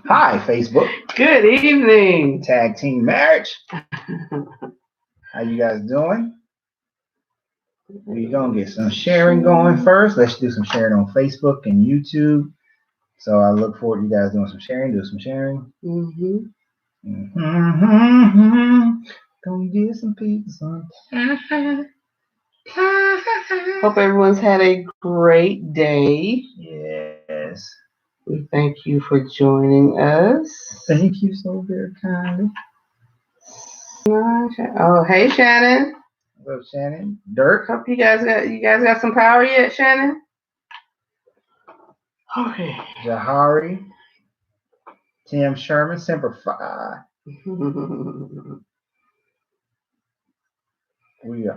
Hi, Facebook. Good evening. Tag Team Marriage. How you guys doing? We're going to get some sharing going first. Let's do some sharing on Facebook and YouTube. So I look forward to you guys doing some sharing. Do some sharing. Gonna get some people some. Hope everyone's had a great day. Yes. We thank you for joining us. Thank you so very kindly. Oh, hey Shannon. What's up, Shannon? Dirk. Hope you guys got some power yet, Shannon? Okay. Jahari. Tim Sherman, Semper Fi.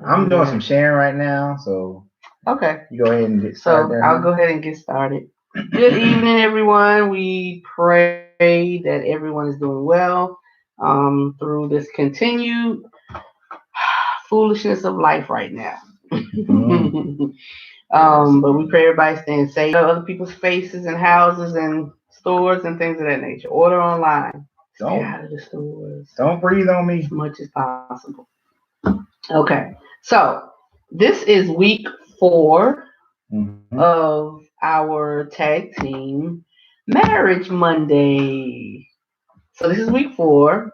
I'm doing some sharing right now, so okay. You go ahead and get started. So I'll go ahead and get started. Good evening, everyone. We pray that everyone is doing well through this continued foolishness of life right now. But we pray everybody's staying safe. Other people's faces and houses and stores and things of that nature. Order online. Stay out of the stores. Don't breathe on me as much as possible. Okay, so this is week 4 of our tag team Marriage Monday. So this is week 4.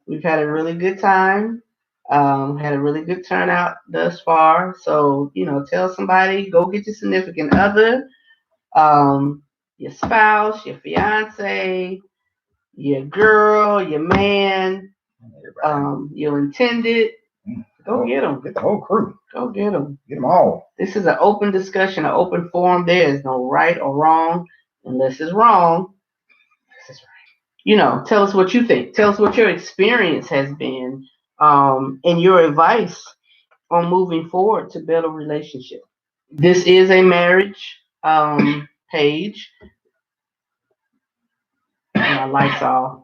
We've had a really good time. Had a really good turnout thus far. So, tell somebody, go get your significant other, your spouse, your fiance, your girl, your man, your intended. Go get them. Get the whole crew. Go get them. Get them all. This is an open discussion, an open forum. There is no right or wrong. Unless it's wrong, this is right. Tell us what you think. Tell us what your experience has been and your advice on moving forward to better relationship. This is a marriage page. My lights off.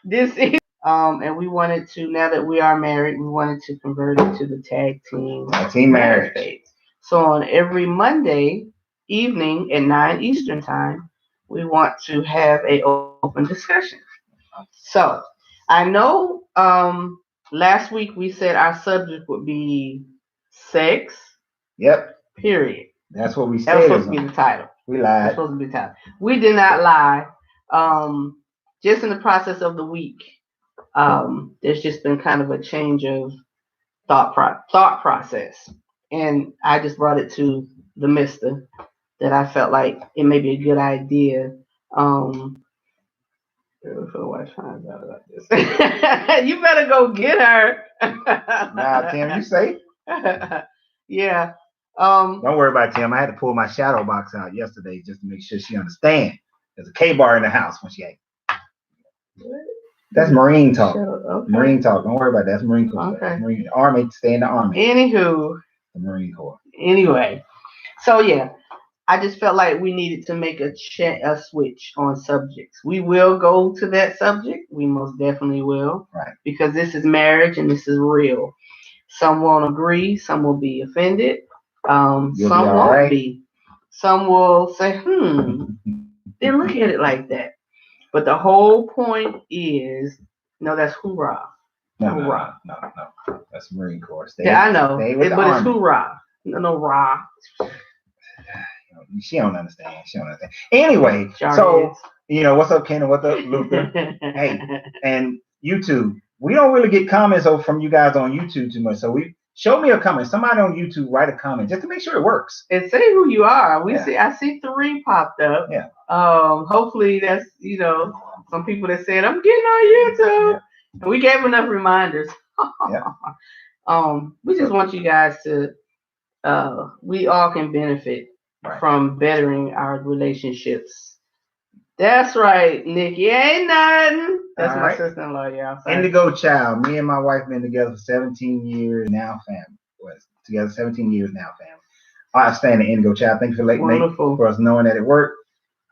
This is and we wanted to, now that we are married, we wanted to convert it to the tag team marriage page. So on every Monday evening at 9 Eastern time, we want to have an open discussion. So I know last week we said our subject would be sex. Yep. Period. That's what we said. That was supposed to be the title. We lied. That's supposed to be the title. We did not lie. Just in the process of the week, there's just been kind of a change of thought process, and I just brought it to the mister that I felt like it may be a good idea. If a wife finds out about this, you better go get her. Nah, Tim, you safe? Yeah. Don't worry about it, Tim. I had to pull my shadow box out yesterday just to make sure she understands. There's a K-bar in the house when she ate. That's Marine talk. Okay. Marine talk. Don't worry about that. That's Marine Corps. Okay. Marine Army. Stay in the Army. Anywho. The Marine Corps. Anyway. So yeah, I just felt like we needed to make a switch on subjects. We will go to that subject. We most definitely will. Right. Because this is marriage and this is real. Some won't agree. Some will be offended. Some won't be. Some will say, didn't look at it like that. But the whole point is, no, that's hoorah. No. That's Marine Corps. I know. But it's hoorah. No, rah. She don't understand. Anyway, so, what's up, Ken? What's up, Luther? Hey, and YouTube. We don't really get comments from you guys on YouTube too much. So show me a comment. Somebody on YouTube write a comment just to make sure it works. And say who you are. I see 3 popped up. Yeah. Hopefully that's, some people that said, I'm getting on YouTube. Yeah. And we gave enough reminders. Yeah. We just want you guys to we all can benefit from bettering our relationships. That's right, Nikki. Ain't nothing. That's my sister-in-law, y'all. Indigo Child. Me and my wife been together for 17 years now, family. Together 17 years now, family. Outstanding, Indigo Child. Thank you for letting me, for us knowing that it worked.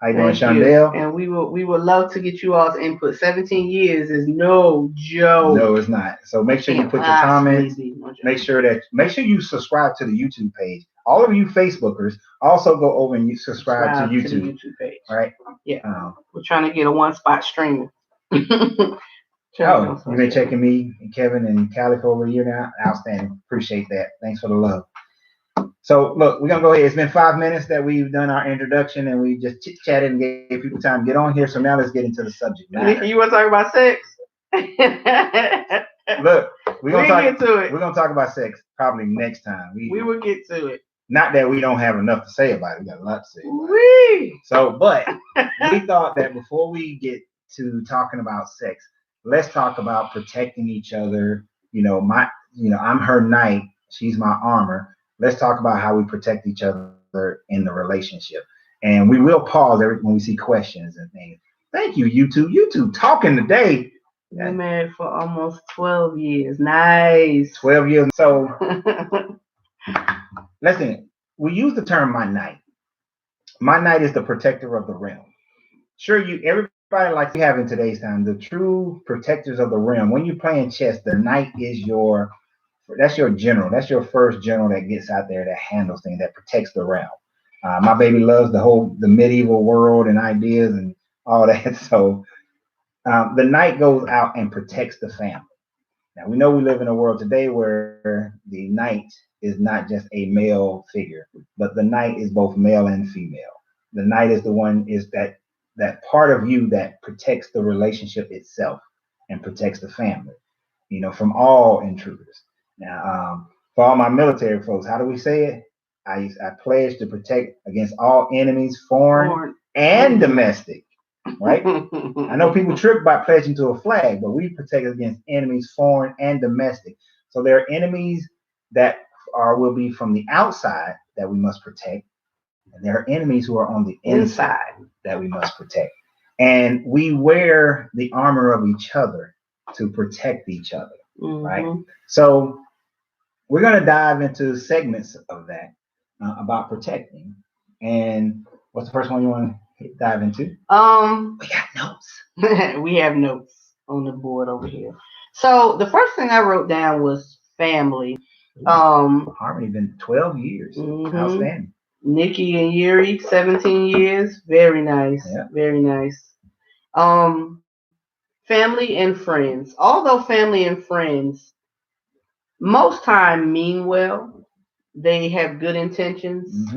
How you doing, Shondell? And we would love to get you all's input. 17 years is no joke. No, it's not. So make sure you put your comments. Make sure you subscribe to the YouTube page. All of you Facebookers also go over and you subscribe to YouTube. To the YouTube page. right? Yeah. We're trying to get a one-spot streamer. You've been checking me and Kevin and Callie for over a year now. Outstanding. Appreciate that. Thanks for the love. So look, we're gonna go ahead. It's been 5 minutes that we've done our introduction and we just chit-chatted and gave people time to get on here. So now let's get into the subject matter. You want to talk about sex? Look, we're gonna get to it. We're gonna talk about sex probably next time. We will get to it. Not that we don't have enough to say about it. We got a lot to say about it. So, but we thought that before we get to talking about sex, let's talk about protecting each other. I'm her knight, she's my armor. Let's talk about how we protect each other in the relationship. And we will pause when we see questions and things. Thank you, YouTube. YouTube talking today. We're married for almost 12 years. Nice. 12 years. So, listen, we use the term my knight. My knight is the protector of the realm. Sure, everybody like we have in today's time, the true protectors of the realm. When you're playing chess, the knight is that's your general. That's your first general that gets out there, that handles things, that protects the realm. My baby loves the medieval world and ideas and all that. So the knight goes out and protects the family. Now, we know we live in a world today where the knight is not just a male figure, but the knight is both male and female. The knight is that part of you that protects the relationship itself and protects the family, from all intruders. Now, for all my military folks, how do we say it? I pledge to protect against all enemies, foreign and domestic. Right? I know people trip by pledging to a flag, but we protect against enemies, foreign and domestic. So there are enemies that will be from the outside that we must protect, and there are enemies who are on the inside that we must protect. And we wear the armor of each other to protect each other, right? So we're going to dive into segments of that about protecting. And what's the first one you want to dive into? We got notes. We have notes on the board over here. So the first thing I wrote down was family. Harmony been 12 years. Outstanding. Nikki and Yuri, 17 years. Very nice. Yeah. Very nice. Family and friends. Although family and friends most time mean well, they have good intentions.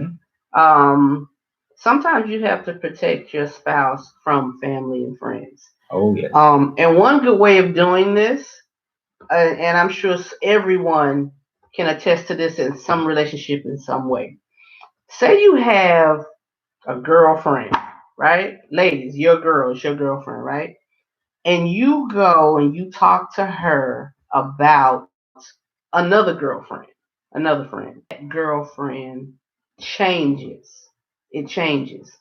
Sometimes you have to protect your spouse from family and friends. Oh, yes. And one good way of doing this, and I'm sure everyone can attest to this in some relationship in some way. Say you have a girlfriend, right? Ladies, your girl is your girlfriend, right? And you go and you talk to her about another girlfriend, another friend. That girlfriend changes. It changes.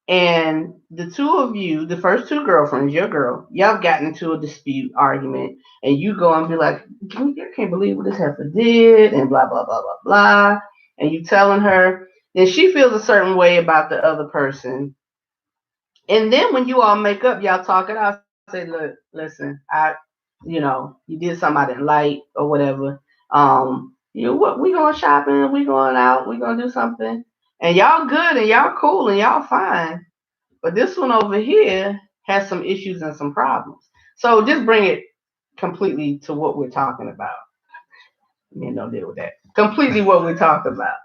And the two of you, the first two girlfriends, your girl, y'all gotten into a dispute, argument, and you go and be like, I can't believe what this heifer did, and blah, blah, blah, blah, blah. And you telling her, then she feels a certain way about the other person. And then when you all make up, y'all talk it out, say, look, listen, you did something I didn't like or whatever. What, we going shopping, we going out, we going to do something. And y'all good and y'all cool and y'all fine. But this one over here has some issues and some problems. So just bring it completely to what we're talking about. Don't deal with that. Completely what we're talking about.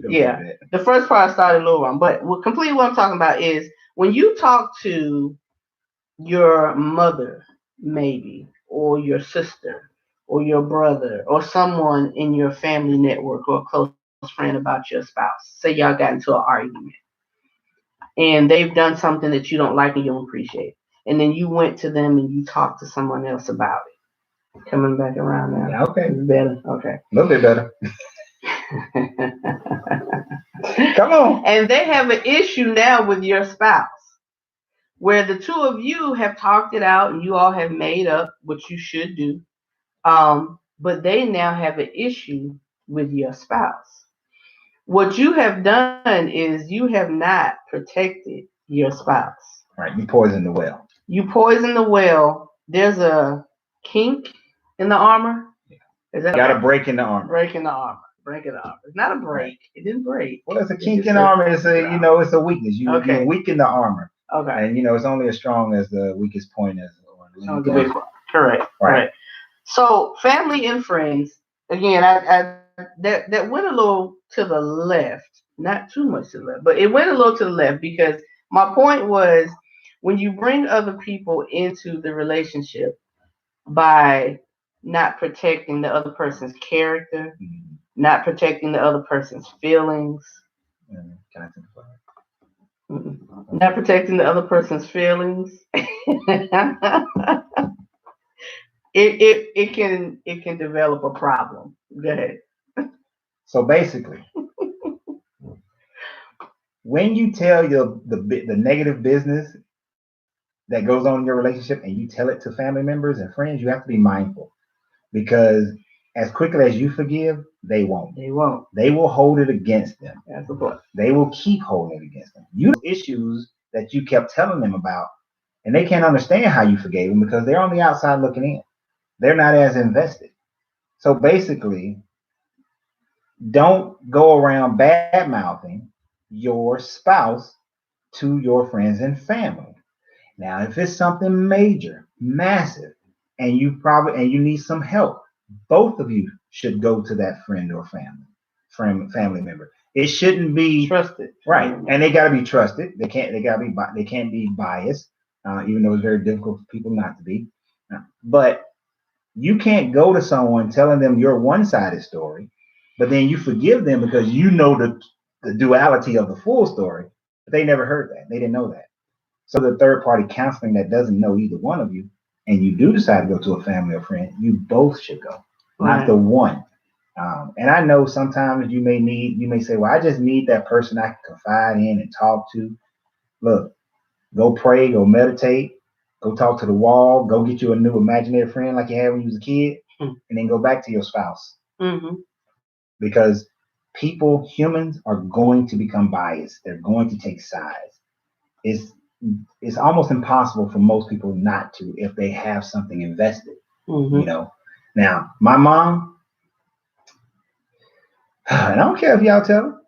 Yeah. The first part started a little wrong. But completely what I'm talking about is when you talk to your mother, maybe, or your sister, or your brother, or someone in your family network or close friend about your spouse. Say y'all got into an argument and they've done something that you don't like and you don't appreciate. And then you went to them and you talked to someone else about it. Coming back around now. Yeah, okay. It's better. Okay. A little bit better. Come on. And they have an issue now with your spouse where the two of you have talked it out and you all have made up what you should do. But they now have an issue with your spouse. What you have done is you have not protected your spouse. Right. You poisoned the well. You poisoned the well. There's a kink in the armor. Yeah. Got a break in the armor. Break in the armor. break an arm. It's not a break. It didn't break. Well, it's a kink in the armor. It's a, it's a weakness. You weaken the armor. Okay. And it's only as strong as the weakest point is. Correct. Right. So family and friends. Again, that went a little to the left, not too much to the left, but it went a little to the left because my point was when you bring other people into the relationship by not protecting the other person's character, not protecting the other person's feelings. Not protecting the other person's feelings. it can develop a problem. Go ahead. So basically, when you tell the negative business that goes on in your relationship and you tell it to family members and friends, you have to be mindful because as quickly as you forgive, they won't. They won't. They will hold it against them. That's the point. They will keep holding it against them. You have issues that you kept telling them about, and they can't understand how you forgave them because they're on the outside looking in. They're not as invested. So basically, don't go around bad mouthing your spouse to your friends and family. Now, if it's something major, massive, and you need some help, both of you should go to that friend or family member. It shouldn't be trusted, right? And they got to be trusted. They can't be biased, even though it's very difficult for people not to be. But you can't go to someone telling them your one-sided story, but then you forgive them because you know the duality of the full story. But they never heard that. They didn't know that. So the third-party counseling that doesn't know either one of you, and you do decide to go to a family or friend, you both should go, not the one. And I know sometimes you may say, well, I just need that person I can confide in and talk to. Look, go pray, go meditate, go talk to the wall, go get you a new imaginary friend like you had when you was a kid, and then go back to your spouse. Mm-hmm. Because humans are going to become biased. They're going to take sides. It's almost impossible for most people not to if they have something invested. Mm-hmm. Now, my mom, and I don't care if y'all tell her.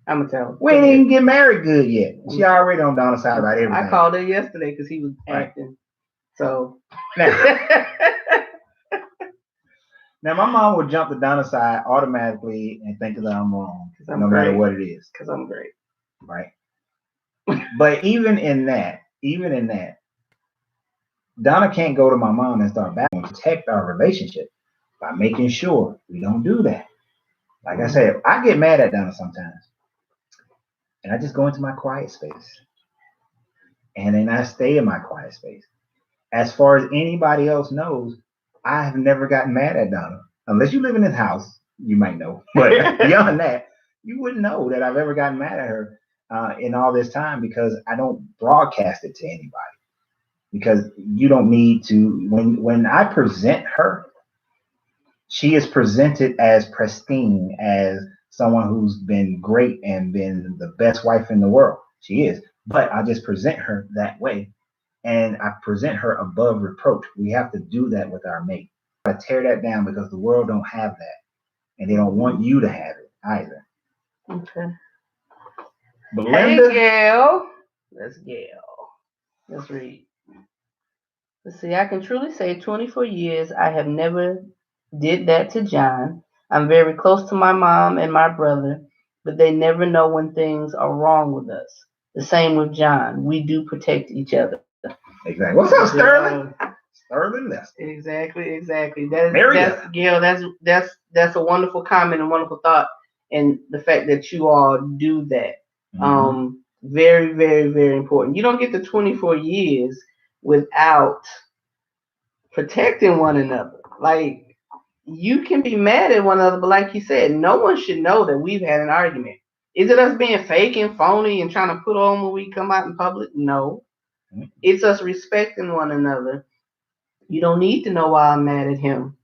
I'm gonna tell her. We ain't even get married good yet. She already on Donna's side about everything. I called her yesterday because he was acting. So now my mom would jump to Donna's side automatically and think that I'm wrong, no matter what it is. Because I'm great. Right. But even in that, Donna can't go to my mom and start back and protect our relationship by making sure we don't do that. Like I said, I get mad at Donna sometimes. And I just go into my quiet space. And then I stay in my quiet space. As far as anybody else knows, I have never gotten mad at Donna. Unless you live in this house, you might know. But beyond that, you wouldn't know that I've ever gotten mad at her in all this time because I don't broadcast it to anybody. Because you don't need to. When I present her, she is presented as pristine, as someone who's been great and been the best wife in the world. She is. But I just present her that way. And I present her above reproach. We have to do that with our mate. I tear that down because the world don't have that. And they don't want you to have it either. Okay. Belinda, hey, Gail. That's Gail. Let's read. Let's see. I can truly say 24 years I have never did that to John. I'm very close to my mom and my brother, but they never know when things are wrong with us. The same with John. We do protect each other. Exactly. What's up, Sterling? Sterling Lester. Exactly. That's Gail. That's a wonderful comment and wonderful thought, and the fact that you all do that. Mm-hmm. Very, very, very important. You don't get to 24 years without protecting one another. Like, you can be mad at one another, but like you said, no one should know that we've had an argument. Is it us being fake and phony and trying to put on when we come out in public? No. It's us respecting one another. You don't need to know why I'm mad at him.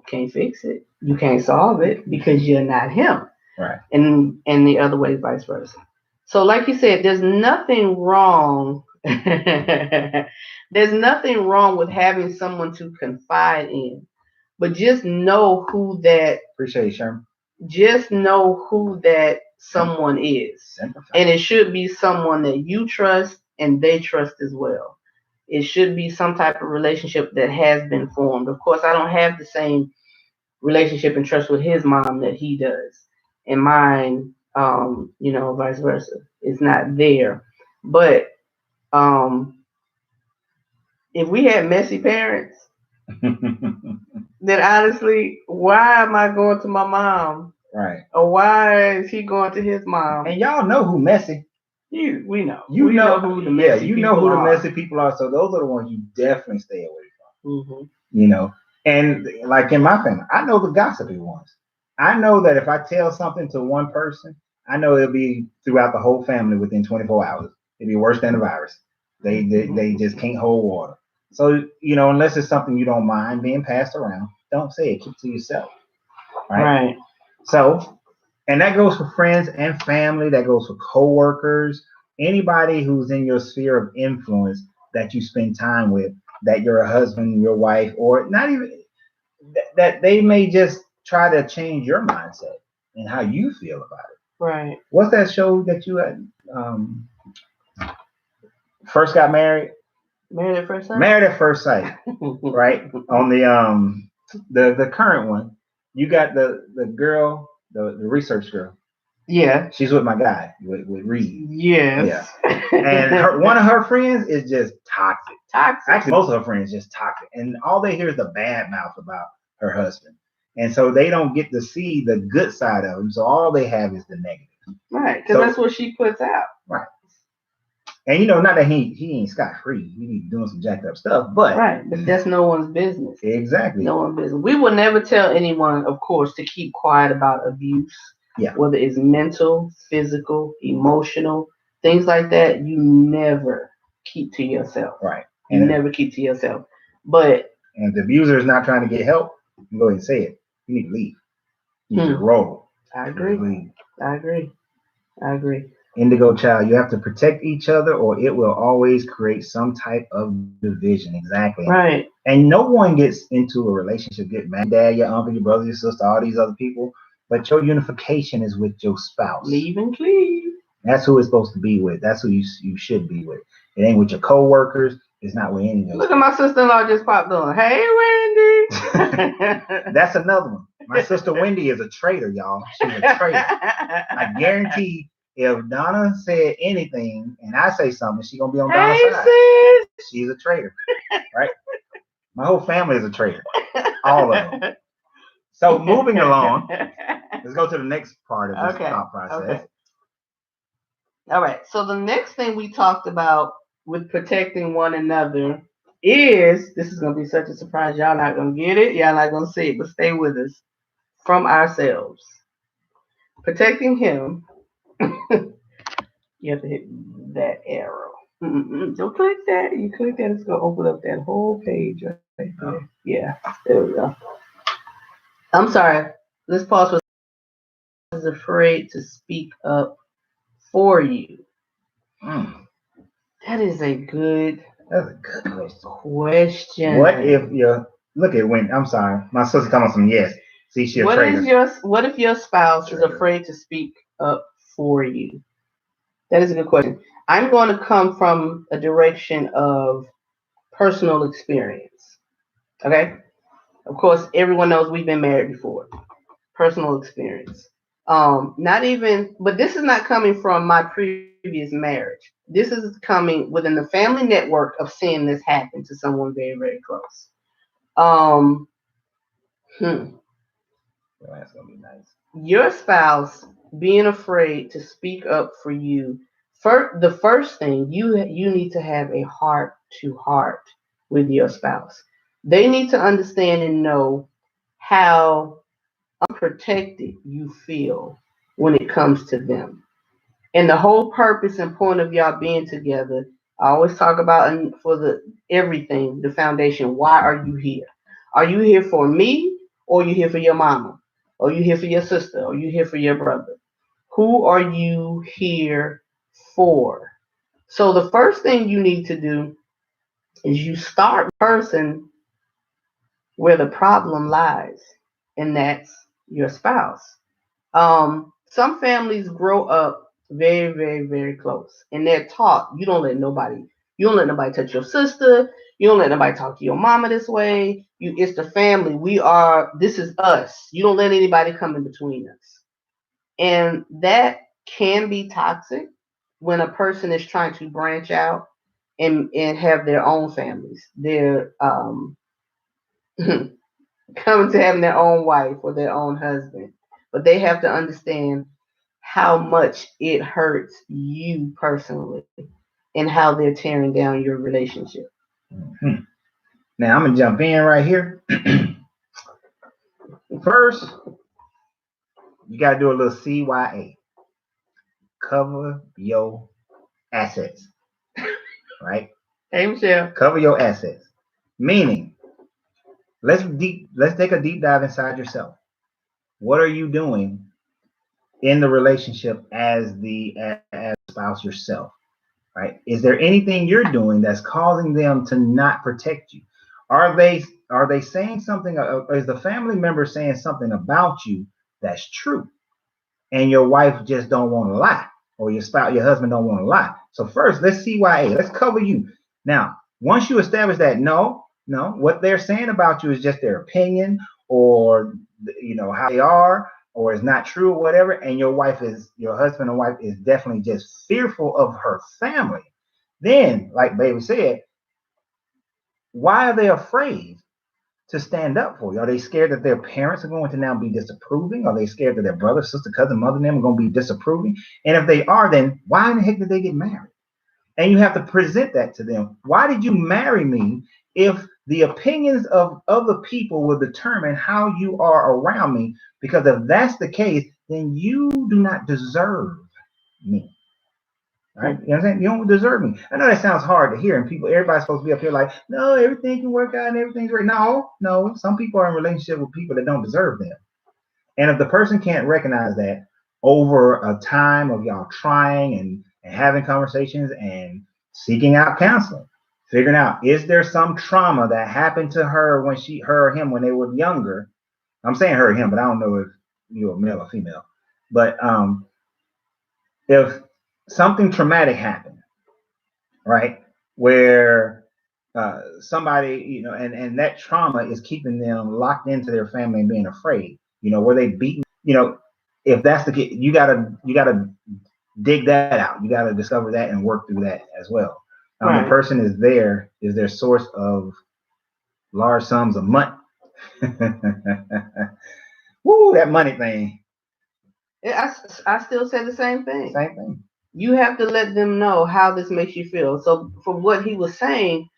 Can't fix it. You can't solve it because you're not him. Right. And the other way, vice versa. So like you said, there's nothing wrong. There's nothing wrong with having someone to confide in. But just know who that. Appreciate you, Sherman. just know who that someone is. And it should be someone that you trust and they trust as well. It should be some type of relationship that has been formed. Of course, I don't have the same relationship and trust with his mom that he does. And mine, vice versa. It's not there. But if we had messy parents, then honestly, why am I going to my mom? Right. Or why is he going to his mom? And y'all know who messy. We know. We know who the messy people are. The messy people are. So those are the ones you definitely stay away from. Mm-hmm. And like in my family, I know the gossipy ones. I know that if I tell something to one person, I know it'll be throughout the whole family within 24 hours. It'll be worse than the virus. They just can't hold water. So, unless it's something you don't mind being passed around, don't say it. Keep it to yourself. Right. So, and that goes for friends and family. That goes for coworkers. Anybody who's in your sphere of influence that you spend time with, that you're a husband, your wife, or not even that they may just try to change your mindset and how you feel about it. Right. What's that show that you had first got married? Married at First Sight. Married at First Sight, right? On the current one, you got the girl, the research girl. Yeah. She's with my guy, with Reed. Yes. Yeah. And one of her friends is just toxic. Toxic. Actually, most of her friends just toxic, and all they hear is the bad mouth about her husband, and so they don't get to see the good side of him. So all they have is the negative. Right, because that's what she puts out. Right. And not that he ain't scot free. He be doing some jacked up stuff, but right, but that's no one's business. Exactly. No one's business. We will never tell anyone, of course, to keep quiet about abuse. Yeah. Whether it's mental, physical, emotional, things like that, you never keep to yourself. Right. You never keep to yourself. But if the abuser is not trying to get help, you go ahead and say it. You need to leave. You need to roll. I agree. I agree. Indigo child, you have to protect each other or it will always create some type of division. Exactly. Right. And no one gets into a relationship, get mad, dad, your uncle, your brother, your sister, all these other people. But your unification is with your spouse. Leave and cleave. That's who it's supposed to be with. That's who you should be with. It ain't with your co-workers. It's not with any of those. Look at my sister-in-law just popped on. Hey, Wendy. That's another one. My sister Wendy is a traitor, y'all. She's a traitor. I guarantee if Donna said anything and I say something, she's going to be on Donna's side. Sis. She's a traitor, right? My whole family is a traitor. All of them. So moving along, let's go to the next part of this thought process. Okay. All right. So the next thing we talked about with protecting one another is, this is going to be such a surprise. Y'all not going to get it. Y'all not going to see it, but stay with us. From ourselves. Protecting him. You have to hit that arrow. Don't click that. You click that, it's going to open up that whole page right there. Yeah. There we go. I'm sorry. This pause was afraid to speak up for you. That is a good question. What if look at when I'm sorry, my sister telling some yes. See, she a traitor. What if your spouse is afraid to speak up for you? That is a good question. I'm going to come from a direction of personal experience. Okay? Of course, everyone knows we've been married before. Personal experience. But this is not coming from my previous marriage. This is coming within the family network of seeing this happen to someone very, very close. That's gonna be nice. Your spouse being afraid to speak up for you. The first thing you need to have a heart to heart with your spouse. They need to understand and know how unprotected you feel when it comes to them. And the whole purpose and point of y'all being together, I always talk about for everything, the foundation. Why are you here? Are you here for me, or are you here for your mama? Or are you here for your sister? Or are you here for your brother? Who are you here for? So the first thing you need to do is you start person where the problem lies, and that's your spouse. Some families grow up very, very, very close, and they're taught you don't let nobody touch your sister. You don't let nobody talk to your mama this way. It's the family. This is us. You don't let anybody come in between us. And that can be toxic when a person is trying to branch out and have their own families. They're coming to having their own wife or their own husband. But they have to understand how much it hurts you personally and how they're tearing down your relationship. Mm-hmm. Now I'm gonna jump in right here. First, you gotta do a little CYA. Cover your assets. Right? Hey Michelle. Cover your assets. Meaning, let's take a deep dive inside yourself. What are you doing in the relationship as spouse yourself? Right? Is there anything you're doing that's causing them to not protect you? Are they saying something? Is the family member saying something about you that's true, and your wife just don't want to lie, or your husband don't want to lie? So first, let's CYA. Let's cover you. Now, once you establish that no, what they're saying about you is just their opinion, or how they are, or is not true, or whatever, and your husband or wife is definitely just fearful of her family, then, like baby said, why are they afraid to stand up for you? Are they scared that their parents are going to now be disapproving? Are they scared that their brother, sister, cousin, mother, and them are going to be disapproving? And if they are, then why in the heck did they get married? And you have to present that to them. Why did you marry me if the opinions of other people will determine how you are around me? Because if that's the case, then you do not deserve me. Right? You know what I'm saying? You don't deserve me. I know that sounds hard to hear, and everybody's supposed to be up here like, no, everything can work out and everything's right. No. Some people are in relationship with people that don't deserve them. And if the person can't recognize that over a time of y'all trying and having conversations and seeking out counseling, figuring out, is there some trauma that happened to her when her or him when they were younger? I'm saying her or him, but I don't know if you're a male or female. But if something traumatic happened, right, where somebody, and that trauma is keeping them locked into their family and being afraid, were they beaten? If that's the case, you gotta dig that out. You gotta discover that and work through that as well. Right. The person is their source of large sums of money. Woo, that money thing. I still say the same thing. Same thing. You have to let them know how this makes you feel. So from what he was saying,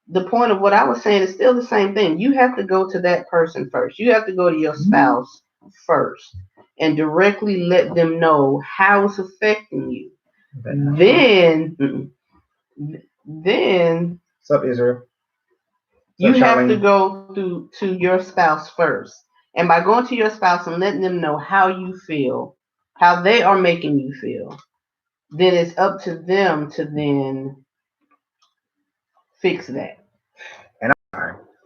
the point of what I was saying is still the same thing. You have to go to that person first. You have to go to your spouse first and directly let them know how it's affecting you. Then what's up, Israel? You have to go to your spouse first. And by going to your spouse and letting them know how you feel, how they are making you feel, then it's up to them to then fix that. And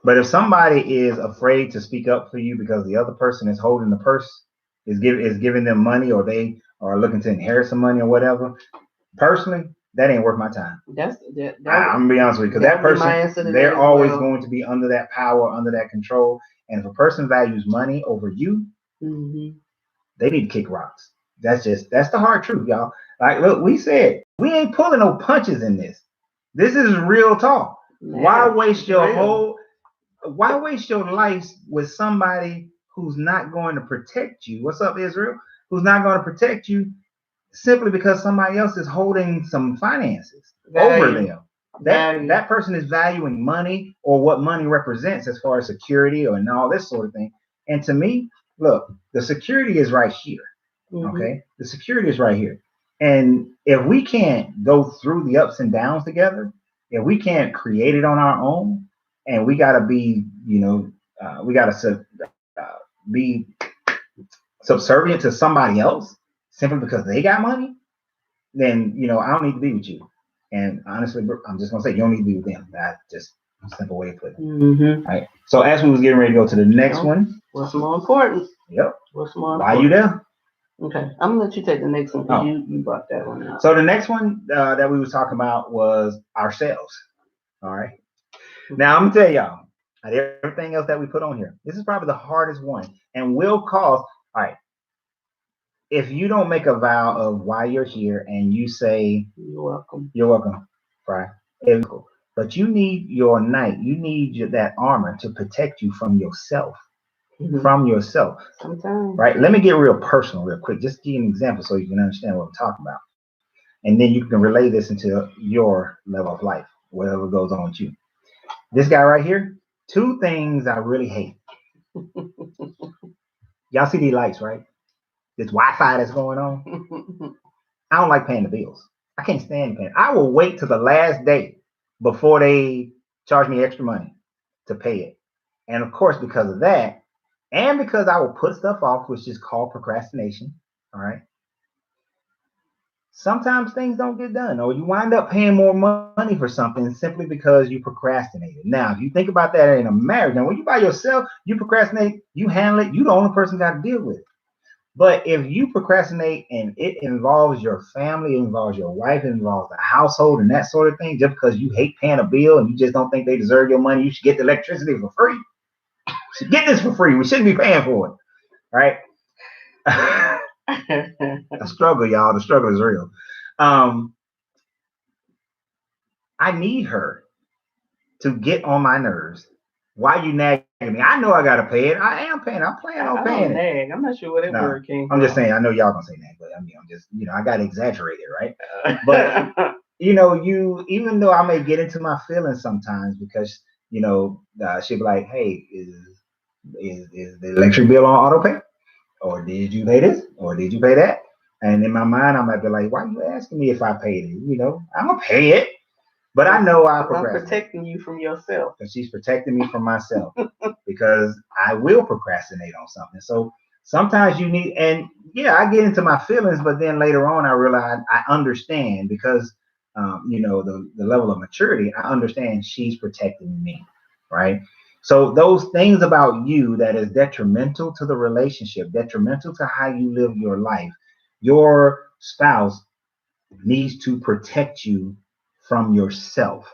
but if somebody is afraid to speak up for you because the other person is holding the purse, is giving them money, or they are looking to inherit some money or whatever, personally, that ain't worth my time. I'm gonna be honest with you, because that person, they're always going to be under that power, under that control. And if a person values money over you, they need to kick rocks. That's the hard truth, y'all. Like, look, we said we ain't pulling no punches in this. This is real talk. Man, why waste your life with somebody who's not going to protect you? What's up, Israel? Who's not going to protect you simply because somebody else is holding some finances over them? That person is valuing money or what money represents as far as security and all this sort of thing. And to me, look, the security is right here. Okay, the security is right here. And if we can't go through the ups and downs together, if we can't create it on our own, and we gotta be, we gotta be subservient to somebody else simply because they got money, then I don't need to be with you. And honestly, I'm just gonna say you don't need to be with them. That's just a simple way to put it. All right. So as we was getting ready to go to the next one, what's more important? Yep. What's more? Why you there? Okay, I'm gonna let you take the next one because you brought that one up. So the next one that we was talking about was ourselves. All right. Now I'm gonna tell y'all, out of everything else that we put on here, this is probably the hardest one, and will cause. All right. If you don't make a vow of why you're here and you say you're welcome, Fry. But you need your knight, you need that armor to protect you from yourself. From yourself. Sometimes. Right? Let me get real personal real quick. Just give you an example so you can understand what I'm talking about. And then you can relay this into your level of life, whatever goes on with you. This guy right here, 2 things I really hate. Y'all see these lights, right? This Wi-Fi that's going on. I don't like paying the bills. I can't stand paying. I will wait till the last day before they charge me extra money to pay it. And of course, because of that, and because I will put stuff off, which is called procrastination. All right. Sometimes things don't get done, or you wind up paying more money for something simply because you procrastinated. Now, if you think about that in a marriage, now when you by yourself, you procrastinate, you handle it, you the only person got to deal with it. But if you procrastinate and it involves your family, it involves your wife, it involves the household and that sort of thing, just because you hate paying a bill and you just don't think they deserve your money, you should get the electricity for free. You should get this for free. We shouldn't be paying for it. Right? A struggle, y'all. The struggle is real. I need her to get on my nerves. Why you nagging me? I know I gotta pay it. I am paying. I'm planning on paying it. I'm not sure where that word came from. I'm just saying. I know y'all gonna say nag, but I mean, I'm just, I gotta exaggerate it, right? But you, even though I may get into my feelings sometimes because she'll be like, "Hey, is the electric bill on auto pay, or did you pay this, or did you pay that?" And in my mind, I might be like, "Why are you asking me if I paid it? I'm gonna pay it." But I know I'm protecting you from yourself. Because she's protecting me from myself. Because I will procrastinate on something. So sometimes you need, and I get into my feelings, but then later on I realize I understand because, the level of maturity, I understand she's protecting me, right? So those things about you that is detrimental to the relationship, detrimental to how you live your life, your spouse needs to protect you from yourself.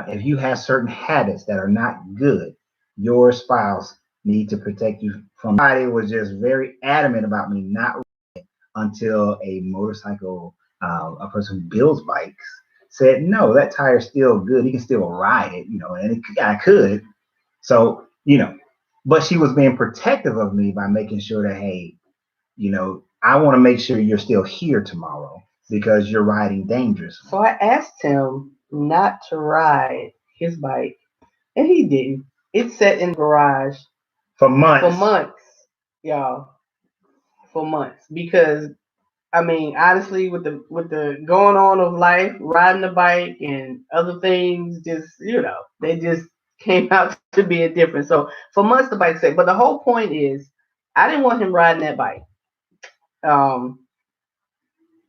If you have certain habits that are not good, your spouse needs to protect you from. Somebody was just very adamant about me not until a motorcycle, a person who builds bikes, said, "No, that tire's still good. He can still ride it, and I could." So, but she was being protective of me by making sure that, hey, I want to make sure you're still here tomorrow because you're riding dangerously. So I asked him not to ride his bike, and he didn't. It sat in the garage for months. Y'all. For months, because I mean, honestly, with the going on of life, riding the bike and other things, just they just came out to be a difference. So for months, the bike sat. But the whole point is, I didn't want him riding that bike.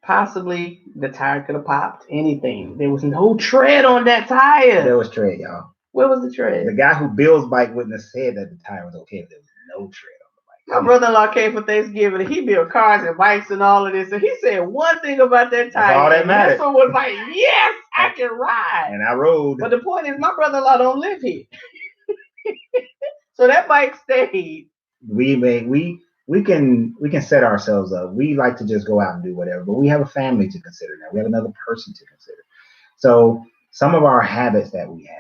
Possibly the tire could have popped. Anything. There was no tread on that tire. There was tread, y'all. Where was the tread? The guy who builds bike wouldn't have said that the tire was okay if there was no tread on the bike. My brother-in-law came for Thanksgiving. He built cars and bikes and all of this. And he said one thing about that tire. That's all that matters. That's what was like, yes, I can ride. And I rode. But the point is, my brother-in-law don't live here. So that bike stayed. We can set ourselves up. We like to just go out and do whatever, but we have a family to consider now. We have another person to consider. So some of our habits that we have,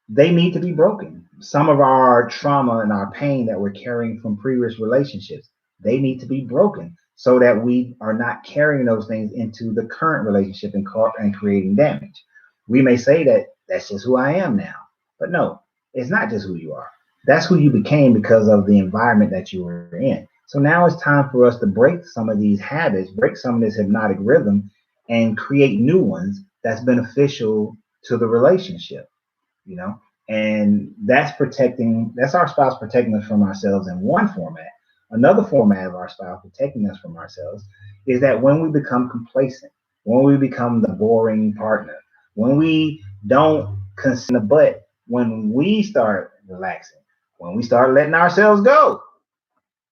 they need to be broken. Some of our trauma and our pain that we're carrying from previous relationships, they need to be broken so that we are not carrying those things into the current relationship and creating damage. We may say that that's just who I am now, but no, it's not just who you are. That's who you became because of the environment that you were in. So now it's time for us to break some of these habits, break some of this hypnotic rhythm, and create new ones that's beneficial to the relationship, and that's our spouse protecting us from ourselves in one format. Another format of our spouse protecting us from ourselves is that when we become complacent, when we become the boring partner, when we don't consider the butt, when we start relaxing, when we start letting ourselves go,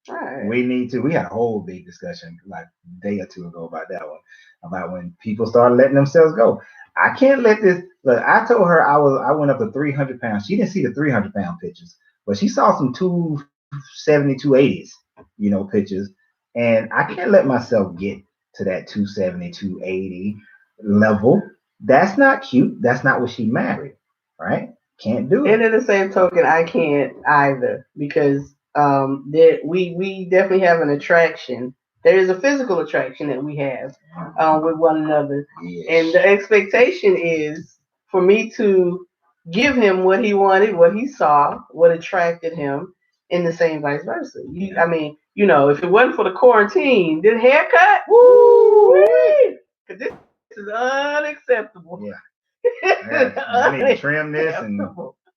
Right. We need to. We had a whole big discussion like a day or two ago about that one, about when people start letting themselves go. I can't let this. Look, I told her I went up to 300 pounds. She didn't see the 300-pound pictures, but she saw some 270, 280s, pictures. And I can't let myself get to that 270, 280 level. That's not cute. That's not what she married, right? Can't do it. And in the same token, I can't either because we definitely have an attraction. There is a physical attraction that we have with one another, and the expectation is for me to give him what he wanted, what he saw, what attracted him, and the same vice versa. I mean, if it wasn't for the quarantine, this haircut, woo, because this is unacceptable. Yeah. I need to trim this, and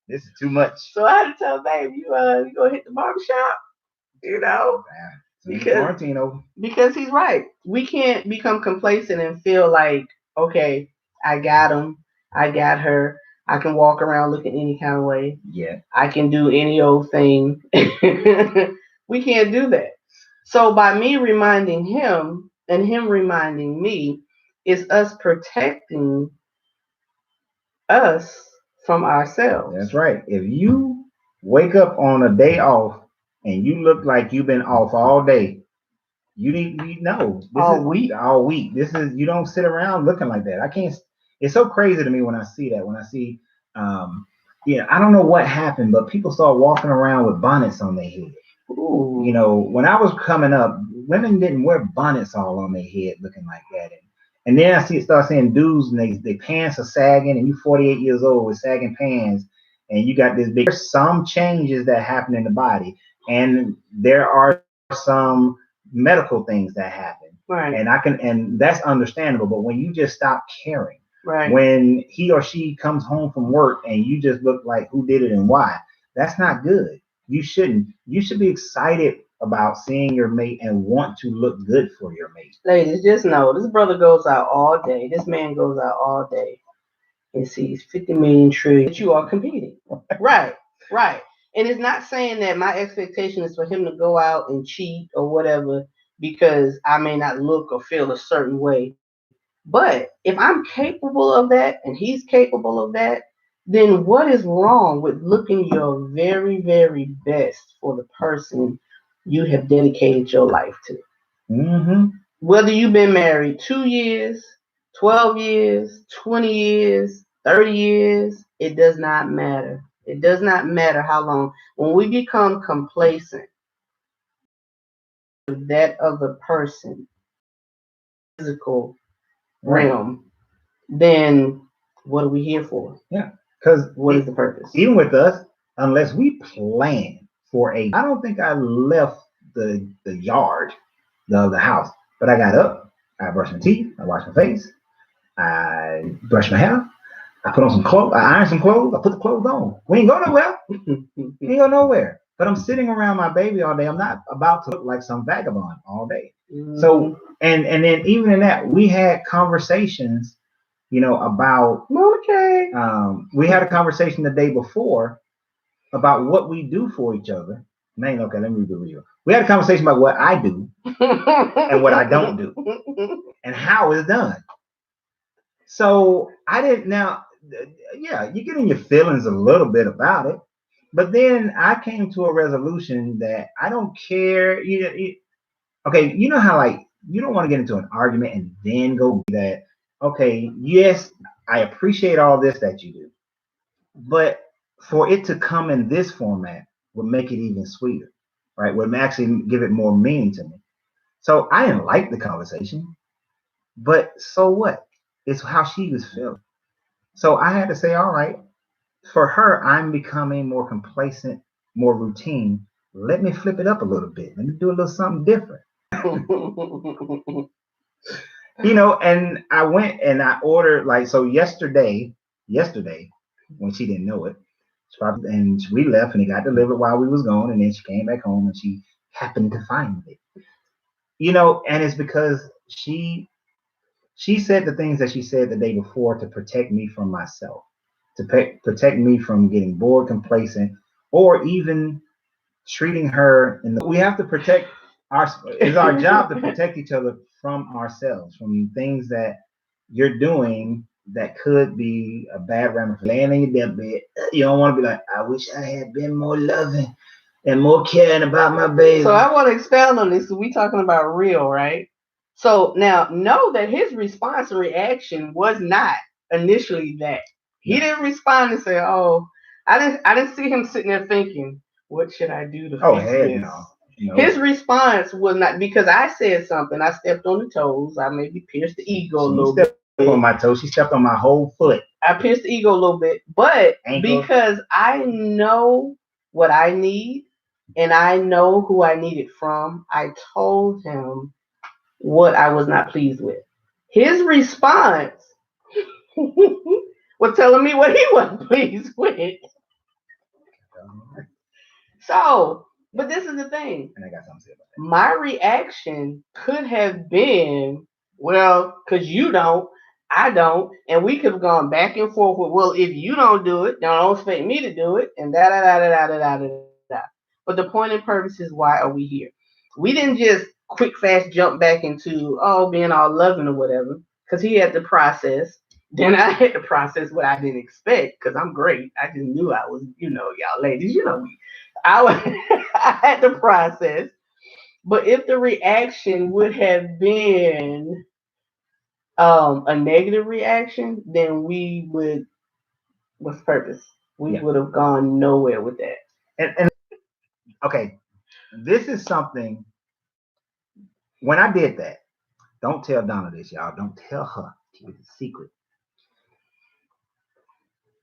this is too much. So I had to tell babe, you gonna hit the barbershop, because he's right. We can't become complacent and feel like, okay, I got him, I got her, I can walk around looking any kind of way. Yeah. I can do any old thing. We can't do that. So by me reminding him and him reminding me, is us protecting us from ourselves. That's right. If you wake up on a day off and you look like you've been off all day, all week. All week. You don't sit around looking like that. I can't. It's so crazy to me when I see that. When I see, I don't know what happened, but people start walking around with bonnets on their head. Ooh. When I was coming up, women didn't wear bonnets all on their head looking like that. And then I start seeing dudes and they pants are sagging, and you 48 years old with sagging pants, and you got this big. There's some changes that happen in the body, and there are some medical things that happen. Right. And that's understandable. But when you just stop caring, right, when he or she comes home from work and you just look like who did it and why, that's not good. You shouldn't. You should be excited about seeing your mate and want to look good for your mate. Ladies, just know this brother goes out all day. This man goes out all day and sees 50 million trillion that you are competing. Right. And it's not saying that my expectation is for him to go out and cheat or whatever because I may not look or feel a certain way. But if I'm capable of that and he's capable of that, then what is wrong with looking your very, very best for the person you have dedicated your life to? Mm-hmm. Whether you've been married 2 years, 12 years, 20 years, 30 years, it does not matter. It does not matter how long. When we become complacent with that other person, physical realm, then what are we here for? Yeah, because what is the purpose? Even with us, unless we plan for I don't think I left the yard, the house, but I got up, I brushed my teeth, I washed my face, I brushed my hair, I put on some clothes, I ironed some clothes, I put the clothes on. We ain't go nowhere. We ain't go nowhere. But I'm sitting around my baby all day. I'm not about to look like some vagabond all day. Mm-hmm. So and then even in that, we had conversations, about we had a conversation the day before about what we do for each other. Man, okay, let me be real. We had a conversation about what I do and what I don't do and how it's done. So I didn't you get in your feelings a little bit about it, but then I came to a resolution that I don't care. Okay, you know how you don't want to get into an argument and then go that. Okay, yes, I appreciate all this that you do, but for it to come in this format would make it even sweeter, right? Would actually give it more meaning to me. So I didn't like the conversation, but so what? It's how she was feeling. So I had to say, all right, for her, I'm becoming more complacent, more routine. Let me flip it up a little bit. Let me do a little something different. And I went and I ordered yesterday, when she didn't know it, and we left and it got delivered while we was gone, and then she came back home and she happened to find it. And it's because she said the things that she said the day before to protect me from myself, to protect me from getting bored, complacent, or even treating her we have to protect it's our job to protect each other from ourselves, from things that you're doing that could be a bad ramification. Laying in your deathbed, you don't want to be like, I wish I had been more loving and more caring about my baby. So I want to expound on this. We talking about real, right? So now know that his response and reaction was not initially that. He didn't respond and say, "Oh, I didn't see him sitting there thinking, what should I do to fix this?" No. His response was not because I said something. I stepped on the toes. I maybe pierced the ego a little bit. On my toes. She stepped on my whole foot. I pierced the ego a little bit, but because I know what I need and I know who I need it from, I told him what I was not pleased with. His response was telling me what he wasn't pleased with. So, but this is the thing. And I got something to say about that. My reaction could have been, well, because you don't, I don't, and we could have gone back and forth with, well, if you don't do it, don't expect me to do it, and da da da da da da da da. But the point and purpose is, why are we here? We didn't just quick fast jump back into being all loving or whatever, because he had to process. Then I had to process what I didn't expect, because I'm great. I just knew I was, y'all ladies, me. I had to process. But if the reaction would have been a negative reaction, then we would, what's purpose? We would have gone nowhere with that. And okay, this is something, when I did that, don't tell Donna this, y'all. Don't tell her. Keep it a secret.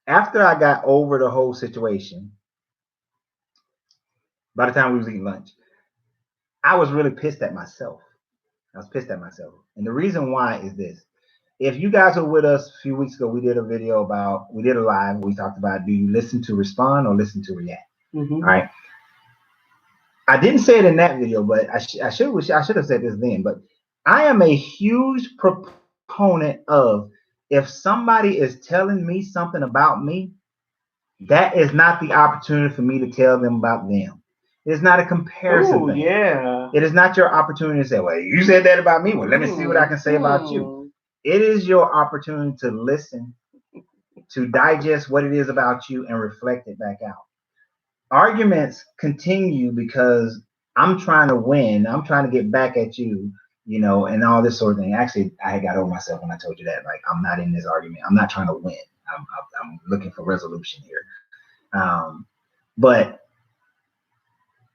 After I got over the whole situation, by the time we was eating lunch, I was really pissed at myself. And the reason why is this. If you guys were with us a few weeks ago, we did a live. We talked about, do you listen to respond or listen to react? Mm-hmm. All right. I didn't say it in that video, but I should have said this then. But I am a huge proponent of, if somebody is telling me something about me, that is not the opportunity for me to tell them about them. It's not a comparison thing. Yeah. It is not your opportunity to say, well, you said that about me. Well, let me see what I can say about you. It is your opportunity to listen, to digest what it is about you and reflect it back out. Arguments continue because I'm trying to win. I'm trying to get back at you, and all this sort of thing. Actually, I got over myself when I told you that. Like, I'm not in this argument. I'm not trying to win. I'm looking for resolution here. But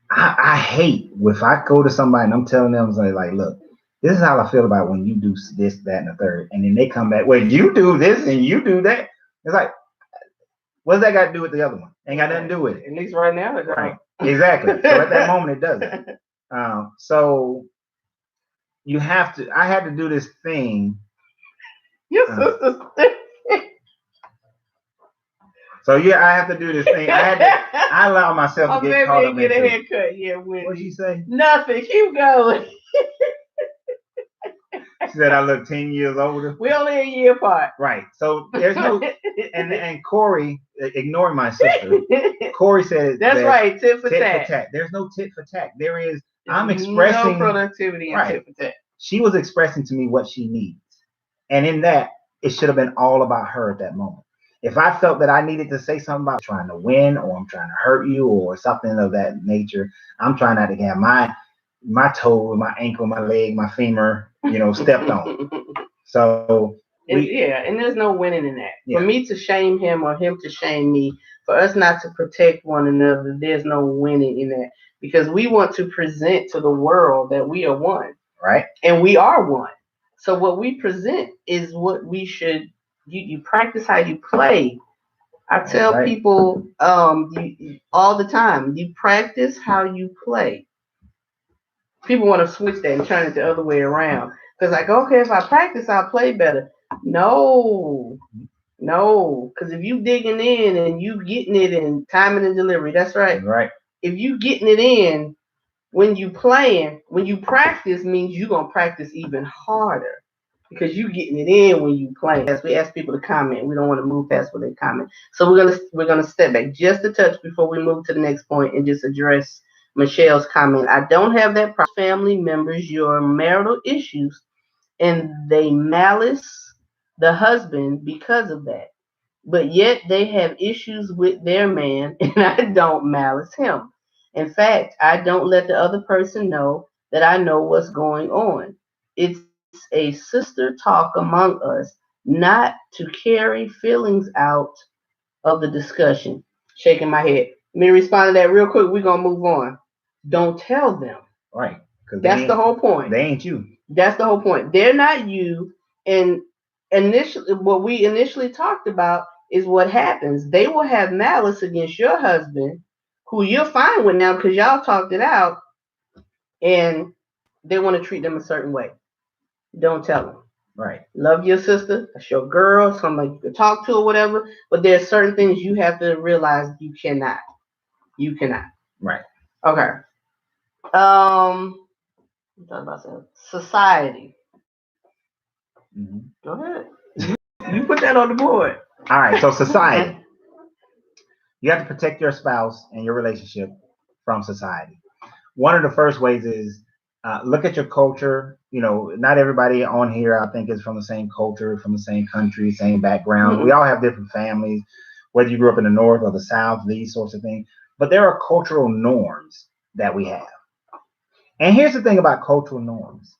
I hate if I go to somebody and I'm telling them, like, look, this is how I feel about when you do this, that, and the third. And then they come back, well, you do this and you do that. It's like, what's that got to do with the other one? Ain't got nothing to do with it. At least right now, it's right. Exactly. So at that moment, it doesn't. So you have to, I had to do this thing. Your sister's So I have to do this thing. I allow myself to get caught up in it. Get a haircut. Yeah, what did she say? Nothing. Keep going. She said I look 10 years older. We only a year apart. Right. So there's no and Corey, ignoring my sister, Corey said that's right, tit for tat. There's no tit for tat. There is, I'm expressing no productivity and tit for tat. She was expressing to me what she needs. And in that, it should have been all about her at that moment. If I felt that I needed to say something about trying to win, or I'm trying to hurt you, or something of that nature, I'm trying not to get my toe, my ankle, my leg, my femur, stepped on. So and there's no winning in that. Yeah. For me to shame him or him to shame me, for us not to protect one another, there's no winning in that, because we want to present to the world that we are one, right? And we are one. So what we present is what we should. You practice how you play. I tell people all the time, you practice how you play. People want to switch that and turn it the other way around. Because like, okay, if I practice, I'll play better. No. Because if you digging in and you getting it in timing and delivery, that's right. Right. If you getting it in when you playing, when you practice, means you're going to practice even harder. Because you getting it in when you playing. As we ask people to comment, we don't want to move past what they comment. So we're gonna step back just a touch before we move to the next point and just address Michelle's comment. I don't have that problem. Family members, your marital issues, and they malice the husband because of that. But yet they have issues with their man, and I don't malice him. In fact, I don't let the other person know that I know what's going on. It's a sister talk among us, not to carry feelings out of the discussion. Shaking my head. Let me respond to that real quick. We're going to move on. Don't tell them. Right. That's the whole point. They ain't you. That's the whole point. They're not you. And initially, what we initially talked about is what happens. They will have malice against your husband, who you're fine with now because y'all talked it out, and they want to treat them a certain way. Don't tell them. Right. Love your sister. That's your girl. Somebody you can talk to or whatever. But there's certain things you have to realize you cannot. You cannot. Right. Okay. I'm talking about society. Mm-hmm. Go ahead. You put that on the board. All right. So society. You have to protect your spouse and your relationship from society. One of the first ways is look at your culture. You know, not everybody on here, I think, is from the same culture, from the same country, same background. Mm-hmm. We all have different families, whether you grew up in the North or the South, these sorts of things. But there are cultural norms that we have. And here's the thing about cultural norms.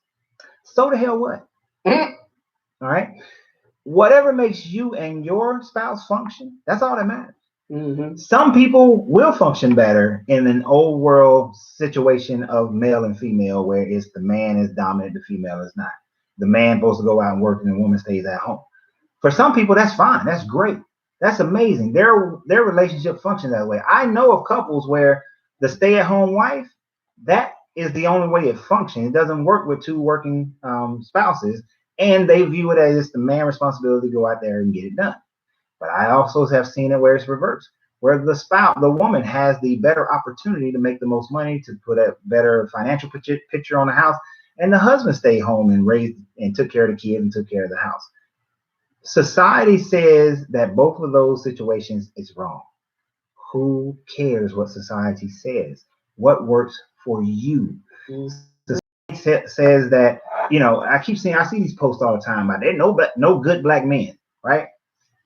So the hell what? Mm-hmm. All right? Whatever makes you and your spouse function, that's all that matters. Mm-hmm. Some people will function better in an old world situation of male and female where it's the man is dominant, the female is not. The man supposed to go out and work and the woman stays at home. For some people, that's fine. That's great. That's amazing. Their relationship functions that way. I know of couples where the stay-at-home wife, that is the only way it functions. It doesn't work with two working spouses, and they view it as it's the man's responsibility to go out there and get it done. But I also have seen it where it's reversed, where the woman has the better opportunity to make the most money, to put a better financial picture on the house, and the husband stayed home and raised and took care of the kids and took care of the house. Society says that both of those situations is wrong. Who cares what society says? What works for you? Society says that, you know, I see these posts all the time about there no good black men, right?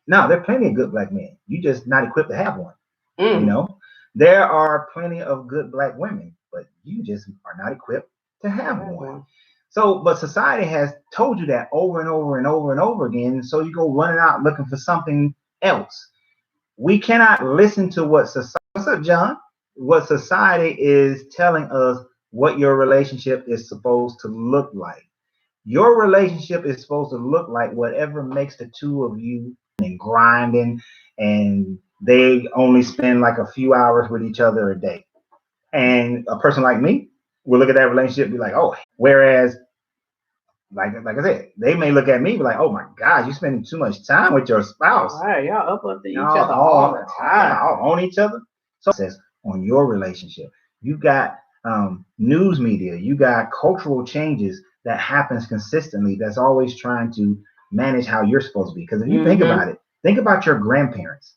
No, there are plenty of good black men. You just not equipped to have one. You know, there are plenty of good black women, but you just are not equipped to have one. So, but society has told you that over and over and over and over again. So you go running out looking for something else. We cannot listen to what society. What's up, John? What society is telling us what your relationship is supposed to look like. Your relationship is supposed to look like whatever makes the two of you and grinding, and they only spend like a few hours with each other a day. And a person like me will look at that relationship and be like, oh, whereas like I said, they may look at me and be like, oh my God, you're spending too much time with your spouse. All right, y'all up under each other all the time. All on each other. So it says on your relationship, you got news media, you got cultural changes that happens consistently that's always trying to manage how you're supposed to be. Because if you think about it, think about your grandparents.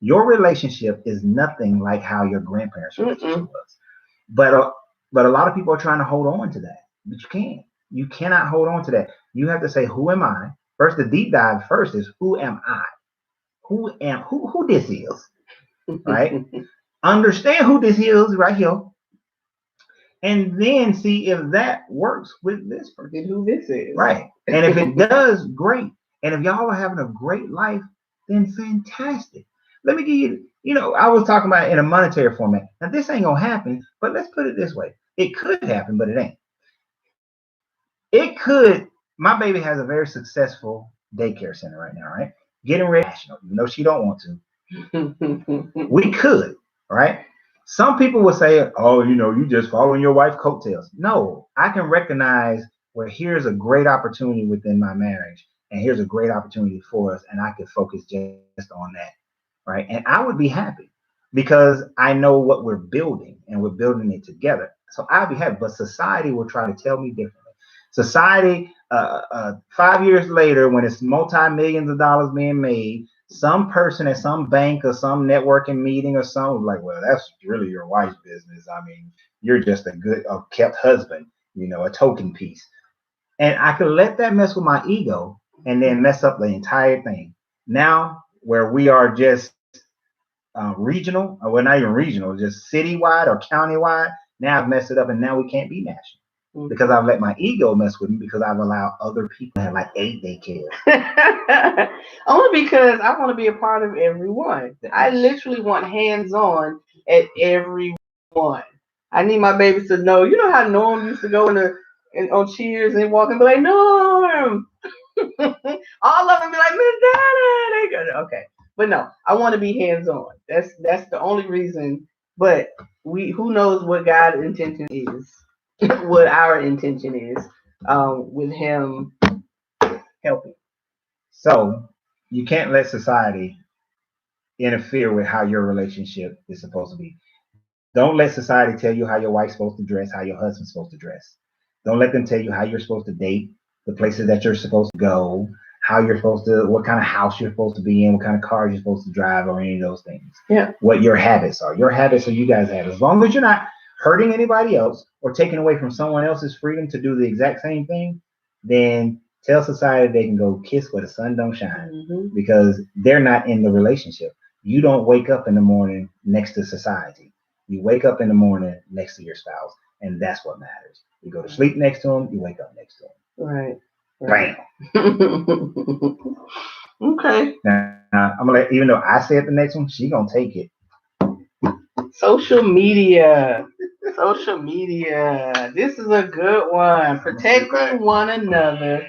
Your relationship is nothing like how your grandparents' relationship was. But a lot of people are trying to hold on to that, but you can't. You cannot hold on to that. You have to say, who am I? First, the deep dive first is, who am I? Who this is, right? Understand who this is right here. And then see if that works with this person, who this is. Right. And if it does, great. And if y'all are having a great life, then fantastic. Let me give you, I was talking about it in a monetary format. Now, this ain't going to happen, but let's put it this way. It could happen, but it ain't. It could. My baby has a very successful daycare center right now, right? Getting ready, even though she don't want to. We could, right? Some people will say, oh, you just following your wife's coattails. No, I can recognize where here's a great opportunity within my marriage, and here's a great opportunity for us, and I could focus just on that, right? And I would be happy because I know what we're building, and we're building it together. So I'll be happy, but society will try to tell me differently. Society, 5 years later, when it's multi-millions of dollars being made, some person at some bank or some networking meeting or something like, well, that's really your wife's business. I mean, you're just a kept husband, a token piece. And I could let that mess with my ego and then mess up the entire thing. Now, where we are just regional, or well, not even regional, just citywide or countywide, now I've messed it up and now we can't be national. Because I've let my ego mess with me because I've allowed other people to have like 8 daycare. Only because I want to be a part of everyone. I literally want hands-on at everyone. I need my babies to know. You know how Norm used to go on Cheers and walk and be like, Norm. All of them be like, Miss Donna. They go, okay. But no, I want to be hands-on. That's the only reason. But who knows what God's intention is. What our intention is with him helping. So you can't let society interfere with how your relationship is supposed to be. Don't let society tell you how your wife's supposed to dress, how your husband's supposed to dress. Don't let them tell you how you're supposed to date, the places that you're supposed to go, how you're supposed to, what kind of house you're supposed to be in, what kind of car you're supposed to drive, or any of those things. Yeah. What your habits are. Your habits are you guys have. As long as you're not hurting anybody else or taking away from someone else's freedom to do the exact same thing, then tell society they can go kiss where the sun don't shine, because they're not in the relationship. You don't wake up in the morning next to society. You wake up in the morning next to your spouse, and that's what matters. You go to sleep next to them, you wake up next to them. Right. Bam. Okay. Now I'm gonna even though I said the next one, she gonna take it. Social media. Social media. This is a good one. Protecting one another.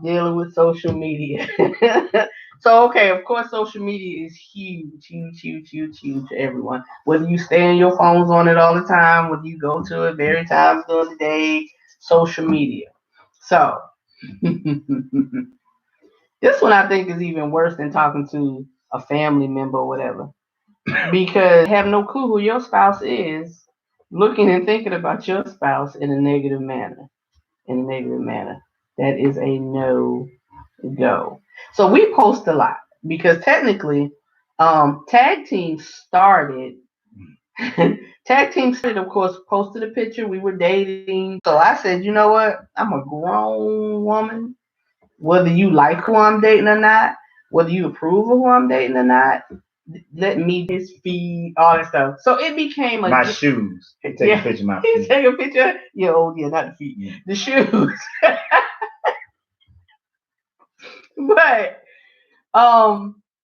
Dealing with social media. So, okay, of course, social media is huge to everyone. Whether you stay on your phones on it all the time, whether you go to it various times during the day, social media. So, this one I think is even worse than talking to a family member or whatever. Because you have no clue who your spouse is, looking and thinking about your spouse in a negative manner. That is a no-go. So we post a lot because technically, Tag Team started. Tag Team started, of course, posted a picture. We were dating. So I said, you know what? I'm a grown woman. Whether you like who I'm dating or not, whether you approve of who I'm dating or not, let me just feed all that stuff. So it became my shoes. Take a picture of my feet. Take a picture. Yeah, not the feet. Yeah. The shoes. But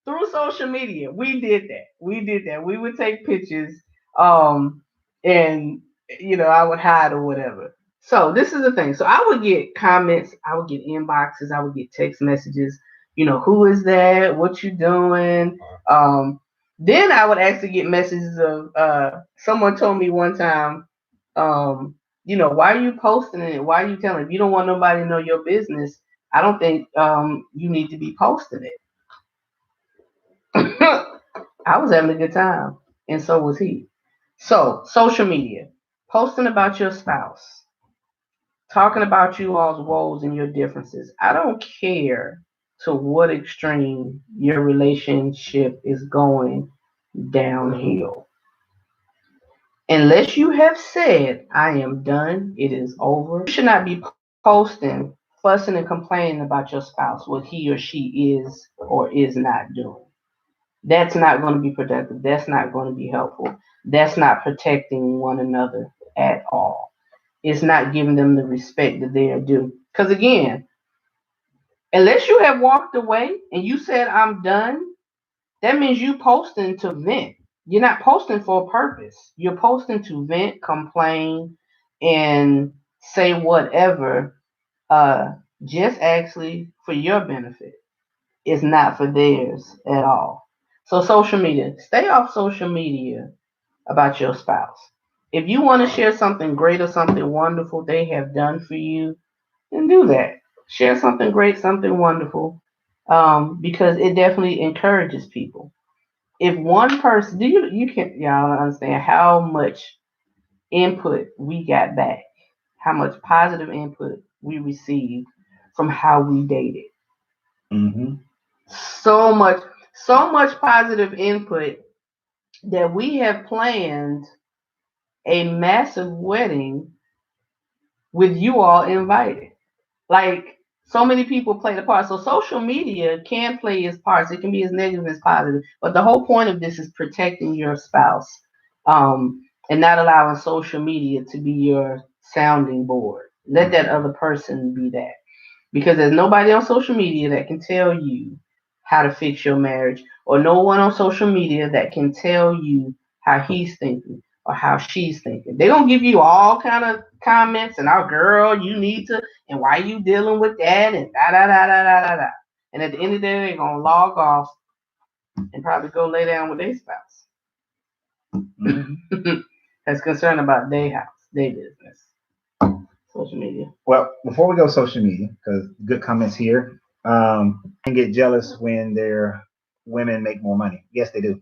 through social media, we did that. We would take pictures, and I would hide or whatever. So this is the thing. So I would get comments, I would get inboxes, I would get text messages. Who is that? What you doing? Then I would actually get messages of someone told me one time, why are you posting it? Why are you telling? If you don't want nobody to know your business, I don't think you need to be posting it. I was having a good time, and so was he. So, social media, posting about your spouse, talking about you all's woes and your differences. I don't care to what extreme your relationship is going downhill. Unless you have said, I am done, it is over, you should not be posting, fussing, and complaining about your spouse, what he or she is or is not doing. That's not going to be productive. That's not going to be helpful. That's not protecting one another at all. It's not giving them the respect that they are due. Because again, unless you have walked away and you said, I'm done, that means you posting to vent. You're not posting for a purpose. You're posting to vent, complain, and say whatever, just actually for your benefit. It's not for theirs at all. So social media, stay off social media about your spouse. If you want to share something great or something wonderful they have done for you, then do that. Share something great, something wonderful, because it definitely encourages people. If one person, y'all understand how much input we got back, how much positive input we received from how we dated. Mm-hmm. so much positive input that we have planned a massive wedding with you all invited. Like, so many people play the part. So social media can play its parts. It can be as negative as positive. But the whole point of this is protecting your spouse, and not allowing social media to be your sounding board. Let that other person be that. Because there's nobody on social media that can tell you how to fix your marriage, or no one on social media that can tell you how he's thinking or how she's thinking. They're gonna give you all kind of comments and our girl, you need to, and why you dealing with that, and da da da da da da da. And at the end of the day, they're gonna log off and probably go lay down with their spouse. Mm-hmm. That's concerned about their house, their business. Social media. Well, before we go social media, because good comments here, and get jealous when their women make more money. Yes, they do,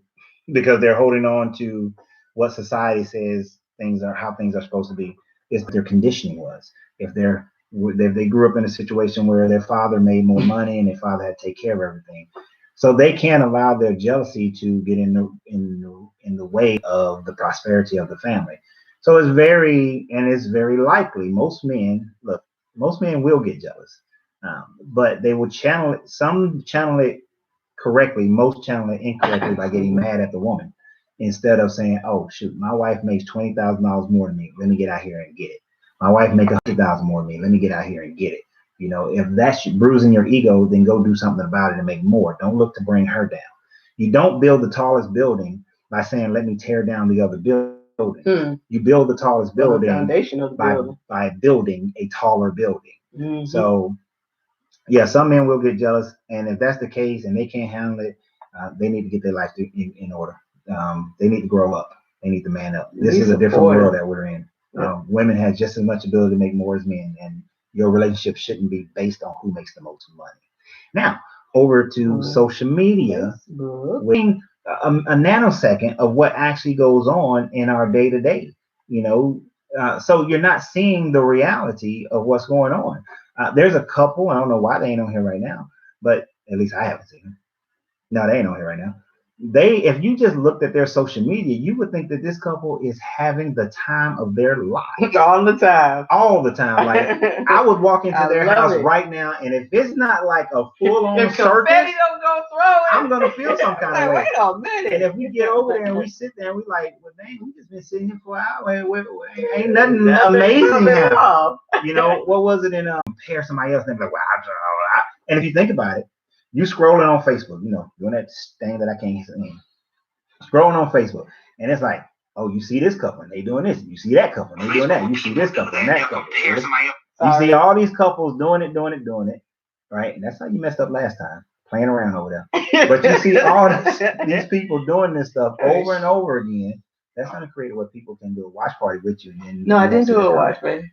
because they're holding on to what society says things are, how things are supposed to be. It's what their conditioning was. If they grew up in a situation where their father made more money and their father had to take care of everything, so they can't allow their jealousy to get in the way of the prosperity of the family. So it's very likely most men will get jealous, but they will channel it. Some channel it correctly, most channel it incorrectly by getting mad at the woman instead of saying, "Oh shoot, my wife makes $20,000 more than me. Let me get out here and get it. My wife makes $100,000 more than me. Let me get out here and get it." You know, if that's bruising your ego, then go do something about it and make more. Don't look to bring her down. You don't build the tallest building by saying, "Let me tear down the other building." You build the tallest building, by building a taller building. Mm-hmm. So, yeah, some men will get jealous, and if that's the case and they can't handle it, they need to get their life in order. They need to grow up. They need to man up. This is a different world that we're in. Yeah. Women have just as much ability to make more as men, and your relationship shouldn't be based on who makes the most money. Now, over to social media. A nanosecond of what actually goes on in our day to day, so you're not seeing the reality of what's going on. There's a couple, I don't know why they ain't on here right now, but at least I haven't seen them. No, they ain't on here right now. If you just looked at their social media, you would think that this couple is having the time of their life. All the time. Like, I would walk into their house right now, and if it's not like a full-on circus, don't go throw it, I'm gonna feel some kind of way. Wait a minute. And if we get over there and we sit there and we like, well, dang, we just been sitting here for an hour. Ain't nothing amazing happening. What was it in compare somebody else? And they're like, wow. And if you think about it, you scrolling on Facebook, doing that thing that I can't see. Scrolling on Facebook, and it's like, oh, you see this couple and they doing this. You see that couple and they doing that. You see this couple and that couple. You see all these couples doing it, right? And that's how you messed up last time, playing around over there. But you see all these people doing this stuff over and over again. That's going to create what people can do a watch party with you. No, I didn't do a watch party.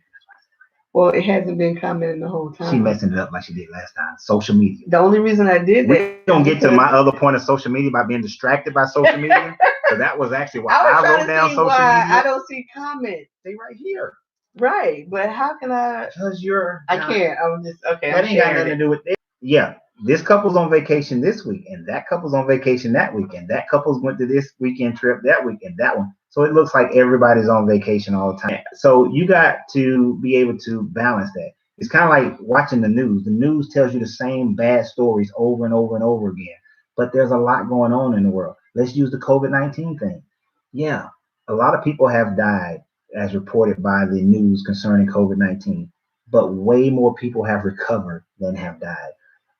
Well, it hasn't been commenting the whole time. She messing it up like she did last time. Social media. The only reason I did that. We don't get to my other point of social media by being distracted by social media. So that was actually why I wrote down social media. I don't see comments. They right here. Right, but how can I? Because I can't. I'm just okay. That ain't got nothing to do with it. Yeah, this couple's on vacation this week, and that couple's on vacation that weekend. That couple's went to this weekend trip that weekend. That one. So it looks like everybody's on vacation all the time. So you got to be able to balance that. It's kind of like watching the news. The news tells you the same bad stories over and over and over again. But there's a lot going on in the world. Let's use the COVID-19 thing. Yeah, a lot of people have died as reported by the news concerning COVID-19, but way more people have recovered than have died.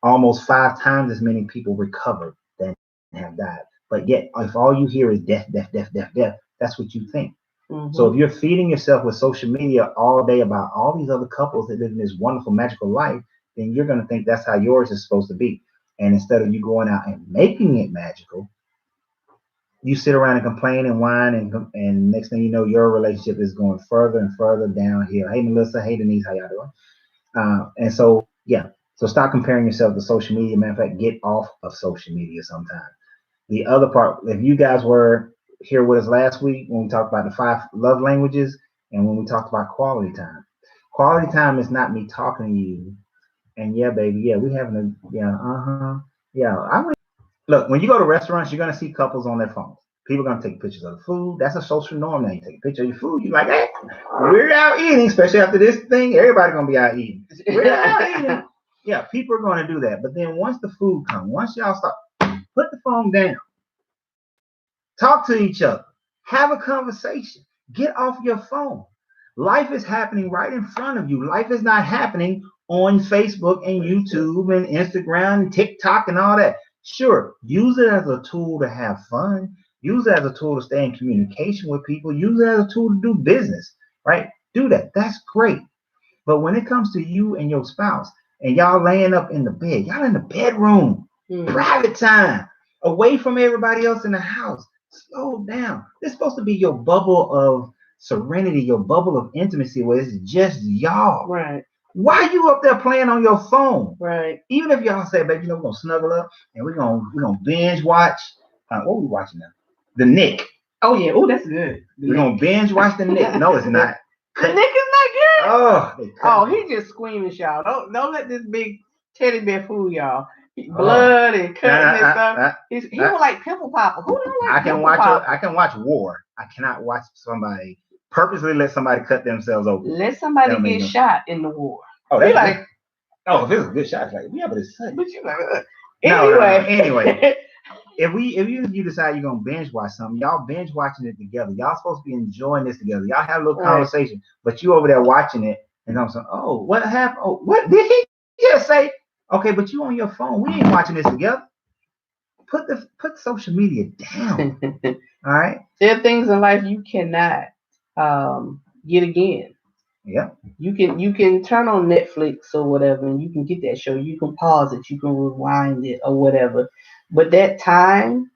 Almost 5 times as many people recovered than have died. But yet, if all you hear is death, death, death, death, death, that's what you think. Mm-hmm. So if you're feeding yourself with social media all day about all these other couples that live in this wonderful, magical life, then you're going to think that's how yours is supposed to be. And instead of you going out and making it magical, you sit around and complain and whine, and next thing you know, your relationship is going further and further downhill. Hey, Melissa. Hey, Denise. How y'all doing? And so, yeah. So stop comparing yourself to social media. Matter of fact, get off of social media sometime. The other part, if you guys were here with us last week when we talked about the 5 love languages and when we talked about quality time. Quality time is not me talking to you and yeah, baby, yeah, we having a Yeah, look, when you go to restaurants, you're gonna see couples on their phones. People are gonna take pictures of the food. That's a social norm now. You take a picture of your food, you're like, hey, we're out eating, especially after this thing, everybody's gonna be out eating. We're out eating. Yeah, people are gonna do that. But then once the food comes, once y'all start, put the phone down. Talk to each other. Have a conversation. Get off your phone. Life is happening right in front of you. Life is not happening on Facebook and YouTube and Instagram and TikTok and all that. Sure, use it as a tool to have fun. Use it as a tool to stay in communication with people. Use it as a tool to do business, right? Do that. That's great. But when it comes to you and your spouse and y'all laying up in the bed, y'all in the bedroom, private time, away from everybody else in the house, slow down. This is supposed to be your bubble of serenity, your bubble of intimacy where it's just y'all. Right. Why you up there playing on your phone? Right. Even if y'all say, baby, we're gonna snuggle up and we're gonna binge watch. What are we watching now? The Nick. Oh yeah. Oh, that's good. We're gonna binge watch the Nick. No, it's not. The Nick is not good. Oh, he just squeamish, y'all. Don't let this big teddy bear fool y'all. Blood and cutting and stuff. He was like pimple popper. Who don't like pimple popper? I can watch war. I cannot watch somebody purposely let somebody cut themselves open. Let somebody get shot in the war. Oh, they like. Oh, if it's a good shot, it's like yeah, but it's sudden. But you like anyway. If you decide you're gonna binge watch something, y'all binge watching it together. Y'all supposed to be enjoying this together. Y'all have a little conversation, but you over there watching it and I'm saying, oh, what happened? Oh, what did he just say? Okay, but you on your phone. We ain't watching this together. Put social media down. All right. There are things in life you cannot get again. Yeah. You can turn on Netflix or whatever and you can get that show. You can pause it, you can rewind it or whatever. But that time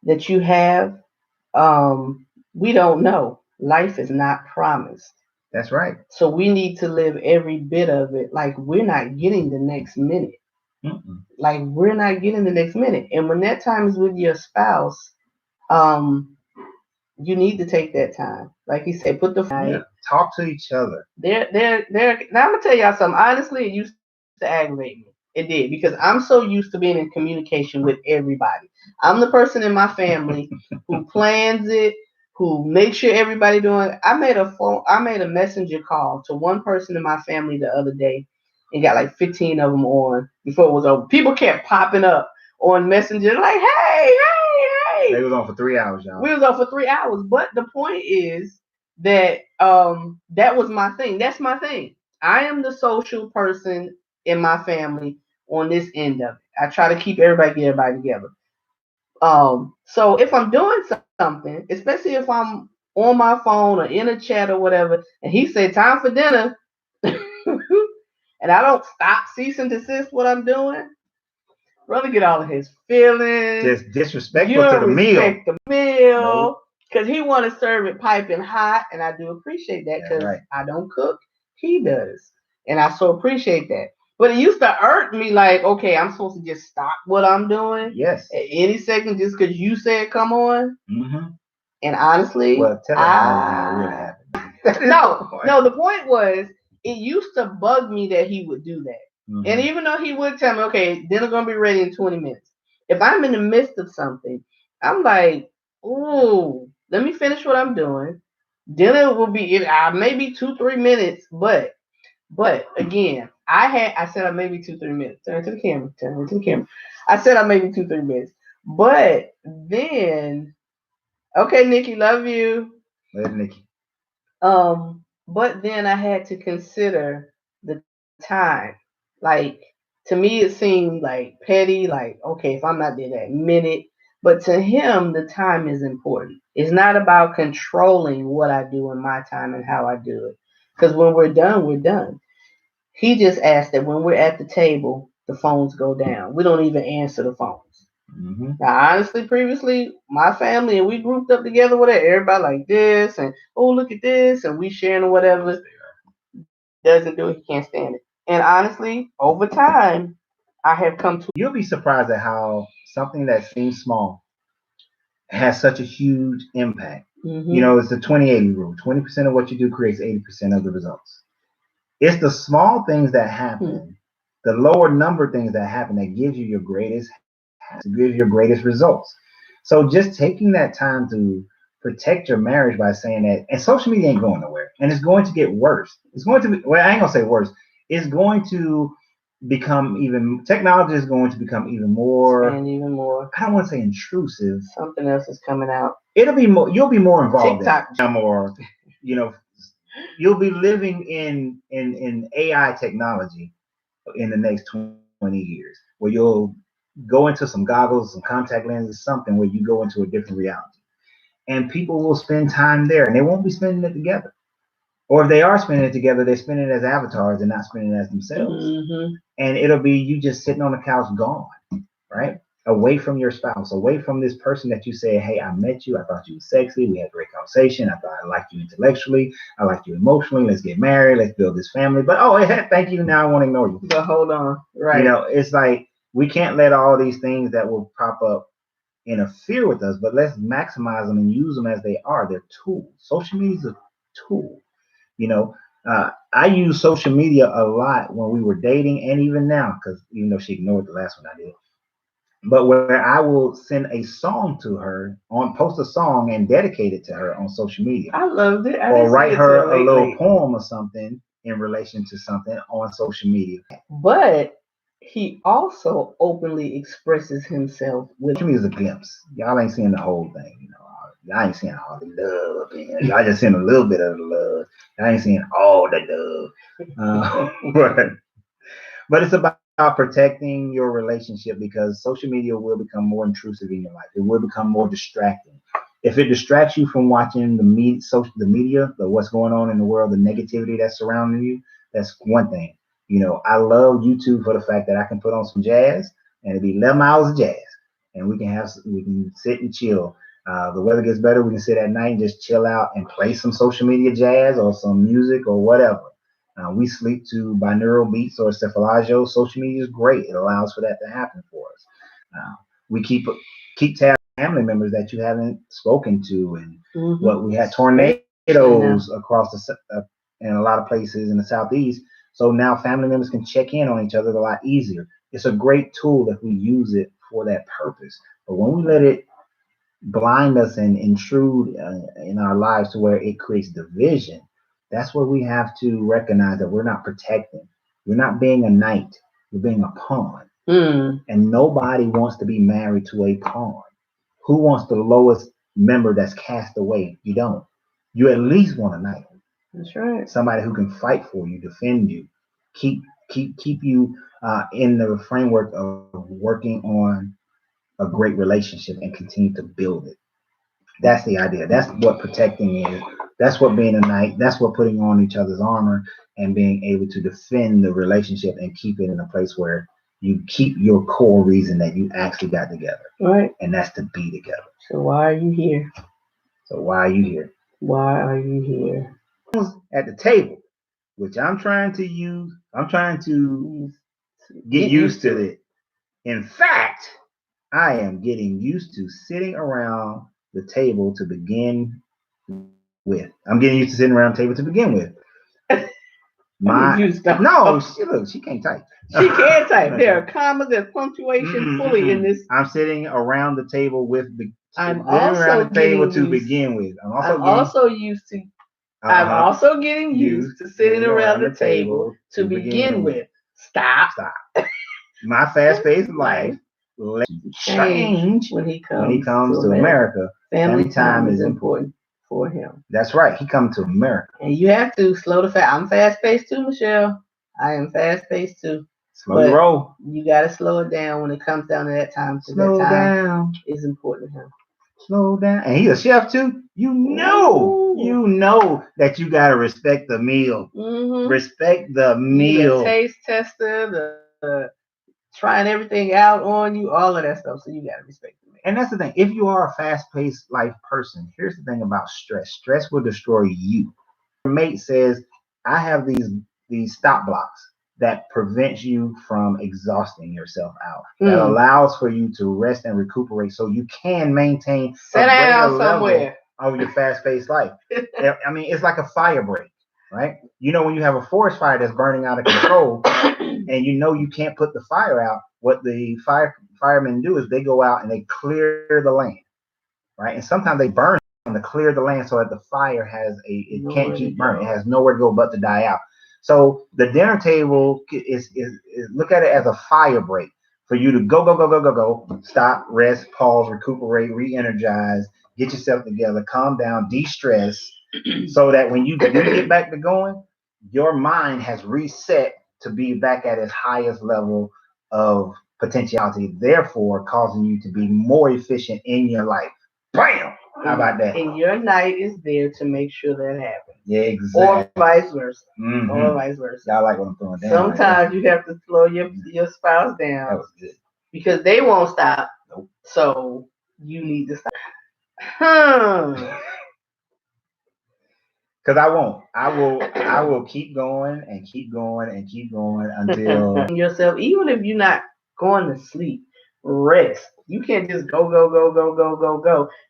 that you have, we don't know. Life is not promised. That's right. So we need to live every bit of it like we're not getting the next minute. Like we're not getting the next minute. And when that time is with your spouse, you need to take that time. Like he said, put the talk to each other. Now I'm gonna tell y'all something. Honestly, it used to aggravate me. It did, because I'm so used to being in communication with everybody. I'm the person in my family who plans it, who makes sure everybody doing it. I made a messenger call to one person in my family the other day and got like 15 of them on before it was over. People kept popping up on Messenger like, hey. They was on for 3 hours, y'all. We was on for 3 hours. But the point is that that was my thing. That's my thing. I am the social person in my family on this end of it. I try to get everybody together. So if I'm doing something, especially if I'm on my phone or in a chat or whatever, and he said time for dinner, and I don't stop, cease and desist what I'm doing, brother get all of his feelings. Just disrespectful to the meal. Because he want to serve it piping hot, and I do appreciate that because I don't cook, he does, and I so appreciate that. But it used to irk me like, okay, I'm supposed to just stop what I'm doing. Yes. At any second, just because you said come on. Mm-hmm. And honestly, well, tell us how it really happened. No. The point was, it used to bug me that he would do that. Mm-hmm. And even though he would tell me, okay, dinner gonna be ready in 20 minutes. If I'm in the midst of something, I'm like, ooh, let me finish what I'm doing. Dinner will be maybe 2-3 minutes, but again, I said maybe 2-3 minutes. Turn to the camera. I said maybe 2-3 minutes. But then, okay, Nikki, love you. Love Nikki. But then I had to consider the time. Like, to me, it seemed like petty. Like, okay, if I'm not there that minute. But to him, the time is important. It's not about controlling what I do in my time and how I do it. Because when we're done, we're done. He just asked that when we're at the table, the phones go down. We don't even answer the phones. Mm-hmm. Now, honestly, previously, my family and we grouped up together with it. Everybody like this and, oh, look at this. And we sharing whatever. Doesn't do it. He can't stand it. And honestly, over time, I have come to. You'll be surprised at how something that seems small has such a huge impact. Mm-hmm. You know, it's the 20-80 rule. 20% of what you do creates 80% of the results. It's the small things that happen, the lower number things that happen that gives you your greatest to give your greatest results. So just taking that time to protect your marriage by saying that, and social media ain't going nowhere, and it's going to get worse. It's going to be, well, I ain't gonna say worse. It's going to become technology is going to become even more, and even more. I don't want to say intrusive. Something else is coming out. It'll be more. You'll be more involved. TikTok. More, you'll be living in AI technology in the next 20 years, where you'll go into some goggles, some contact lenses, something where you go into a different reality. And people will spend time there, and they won't be spending it together. Or if they are spending it together, they're spending it as avatars and not spending it as themselves. Mm-hmm. And it'll be you just sitting on the couch gone, right? Away from your spouse, away from this person that you say, hey, I met you, I thought you were sexy, we had a great conversation, I thought I liked you intellectually, I liked you emotionally, let's get married, let's build this family. But thank you, now I want to ignore you. But hold on, right? It's like we can't let all these things that will pop up interfere with us, but let's maximize them and use them as they are. They're tools. Social media is a tool. I use social media a lot when we were dating and even now, because she ignored the last one I did. But where I will send a song to her, post a song and dedicate it to her on social media. I loved it. Or write her a little poem or something in relation to something on social media. But he also openly expresses himself with. Social media is a glimpse. Y'all ain't seeing the whole thing, Y'all ain't seeing all the love, and y'all just seeing a little bit of the love. Y'all ain't seeing all the love. But it's about protecting your relationship, because social media will become more intrusive in your life. It will become more distracting. If it distracts you from watching the media, what's going on in the world, the negativity that's surrounding you, that's one thing. I love YouTube for the fact that I can put on some jazz and it'll be 11 hours of jazz, and we can sit and chill. The weather gets better, we can sit at night and just chill out and play some social media jazz or some music or whatever. We sleep to binaural beats or cephalagio. Social media is great. It allows for that to happen for us. We keep tabs on family members that you haven't spoken to, and what we had tornadoes across in a lot of places in the Southeast. So now family members can check in on each other a lot easier. It's a great tool if we use it for that purpose. But when we let it blind us and intrude in our lives to where it creates division, that's where we have to recognize that we're not protecting. We're not being a knight. We're being a pawn. And nobody wants to be married to a pawn. Who wants the lowest member that's cast away? You don't. You at least want a knight. That's right. Somebody who can fight for you, defend you, keep you in the framework of working on a great relationship and continue to build it. That's the idea. That's what protecting is. That's what being a knight. That's what putting on each other's armor and being able to defend the relationship and keep it in a place where you keep your core reason that you actually got together. Right. And that's to be together. So why are you here? Why are you here? At the table, which I'm trying to use. I'm trying to get used to it. In fact, I am getting used to sitting around the table to begin with. I'm getting used to sitting around the table to begin with. She can't type. She can't type. There are commas, there's punctuation fully in this. I'm sitting around the table with I'm also getting used to sitting around the table to begin with. Stop. My fast-paced life will change when he comes to America. Family time is important for him. That's right. He comes to America. And you have to slow the fast. I'm fast-paced too, Michelle. I am fast-paced too. Slow the roll. You got to slow it down when it comes down to that time. Slow down. Is important to him. Slow down. And he's a chef too. You know that you got to respect the meal. Mm-hmm. Respect the meal. The taste tester, the trying everything out on you, all of that stuff. So you got to respect the meal. And that's the thing. If you are a fast-paced life person, here's the thing about stress. Stress will destroy you. Your mate says, I have these stop blocks that prevents you from exhausting yourself out. That allows for you to rest and recuperate so you can maintain sit down somewhere of your fast-paced life. I mean, it's like a fire break, right? When you have a forest fire that's burning out of control and you can't put the fire out, what the firemen do is they go out and they clear the land, right? And sometimes they burn to clear the land so that the fire it can't keep burning. It has nowhere to go but to die out. So the dinner table is look at it as a fire break for you to go, stop, rest, pause, recuperate, re-energize, get yourself together, calm down, de-stress, so that when you do get back to going, your mind has reset to be back at its highest level of potentiality, therefore causing you to be more efficient in your life. Bam! How about that? And your night is there to make sure that happens. Yeah, exactly. Or vice versa. Mm-hmm. Or vice versa. Y'all like what I'm throwing down. Sometimes you have to slow your spouse down. That was good. Because they won't stop. Nope. So you need to stop. Because I won't. I will keep going and keep going and keep going until yourself, even if you're not going to sleep, rest. You can't just go,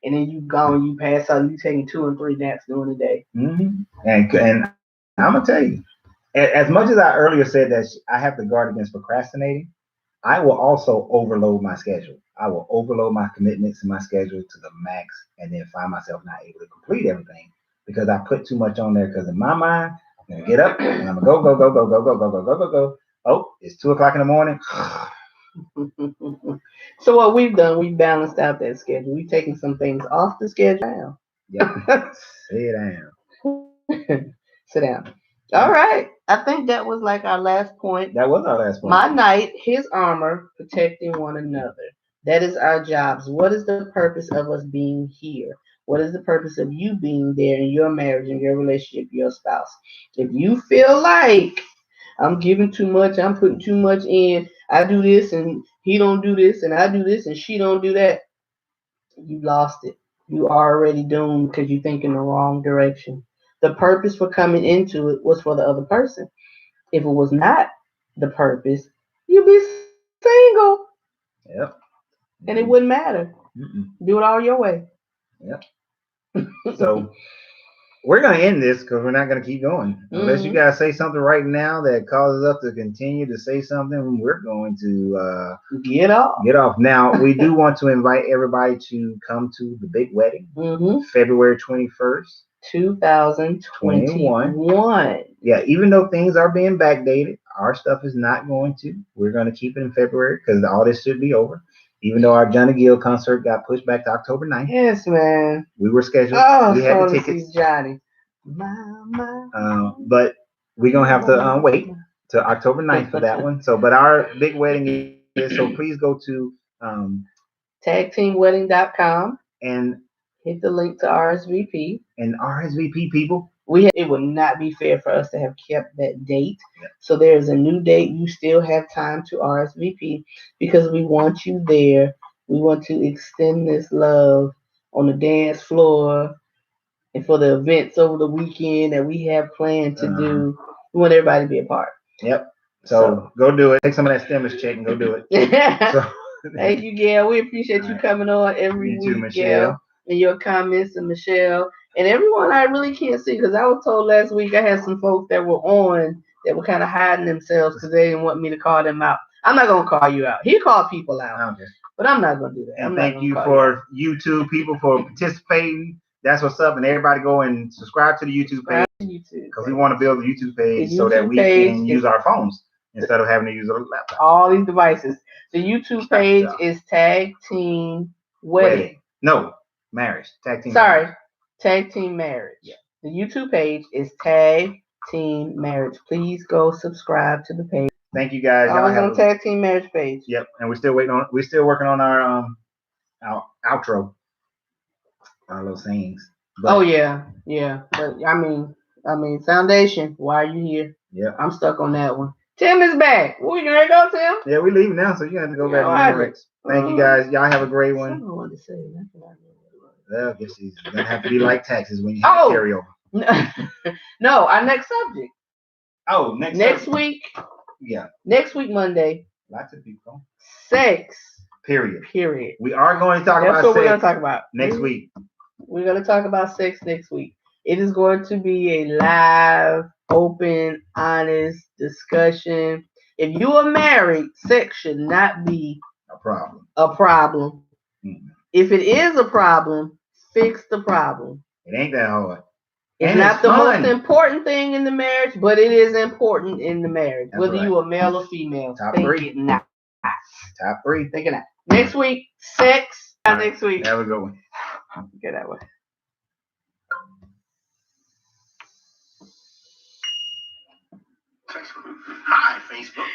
and then you go and you pass out. You taking 2 and 3 naps during the day. Mm-hmm. And I'm gonna tell you, as much as I earlier said that I have to guard against procrastinating, I will also overload my schedule. I will overload my commitments and my schedule to the max, and then find myself not able to complete everything because I put too much on there. Because in my mind, I'm gonna get up and I'm gonna go. Oh, it's 2:00 in the morning. So what we've done, we balanced out that schedule. We've taken some things off the schedule. Yeah. Sit down. Sit down. All right. I think that was like our last point. That was our last point. My knight, his armor, protecting one another. That is our jobs. What is the purpose of us being here? What is the purpose of you being there in your marriage, in your relationship, your spouse? If you feel like I'm giving too much, I'm putting too much in, I do this and he don't do this, and I do this and she don't do that, you lost it. You are already doomed because you think in the wrong direction. The purpose for coming into it was for the other person. If it was not the purpose, you'd be single. Yep. And it wouldn't matter. Mm-mm. Do it all your way. Yep. So we're going to end this because we're not going to keep going. Unless you guys say something right now that causes us to continue to say something, we're going to get off. Now, we do want to invite everybody to come to the big wedding, February 21st. 2021. Yeah, even though things are being backdated, our stuff is not going to. We're going to keep it in February because all this should be over. Even though our Johnny Gill concert got pushed back to October 9th. Yes, man. We were scheduled. Oh, we had the tickets. See Johnny. But we're going to have to wait to October 9th for that one. So, but our big wedding is, so please go to tagteamwedding.com and hit the link to RSVP. And RSVP, people. It would not be fair for us to have kept that date. Yeah. So there's a new date. You still have time to RSVP because we want you there. We want to extend this love on the dance floor and for the events over the weekend that we have planned to do. We want everybody to be a part. Yep. So go do it. Take some of that stimulus check and go do it. Thank you, Gail. We appreciate you coming on every week, Michelle. Gail, and your comments, and Michelle. And everyone I really can't see because I was told last week I had some folks that were on that were kind of hiding themselves because they didn't want me to call them out. I'm not going to call you out. He called people out, but I'm not going to do that. And thank you for YouTube people for participating. That's what's up. And everybody go and subscribe to the YouTube page because we want to build a YouTube page so that we can use our phones instead of having to use a laptop. All these devices. The YouTube page is Tag Team Wedding. No, Marriage. Tag Team. Sorry. Tag Team Marriage. Yeah. The YouTube page is Tag Team Marriage. Please go subscribe to the page. Thank you guys. I was on Tag Team Marriage page. Yep, and we're still working on our outro, our little sayings. But, yeah. But I mean, foundation. Why are you here? Yeah, I'm stuck on that one. Tim is back. We gonna go, Tim? Yeah, we're leaving now, so you have to go back. Thank you guys. Y'all have a great one. I wanted to say that. Well, I guess it's gonna have to be like taxes when you have carryover. No, our next subject. Oh, next week. Yeah. Next week, Monday. Lots of people. Sex. Period. We are going to talk about sex. That's what we're going to talk about next week. We're going to talk about sex next week. It is going to be a live, open, honest discussion. If you are married, sex should not be problem. A problem. Mm-hmm. If it is a problem, fix the problem. It ain't that hard. It's not the most important thing in the marriage, but it is important in the marriage. That's whether you are male or female. Top three. It not. Top three. Think it out. Next week, sex. Right. Next week. Have a good one. Get that way. Hi, Facebook.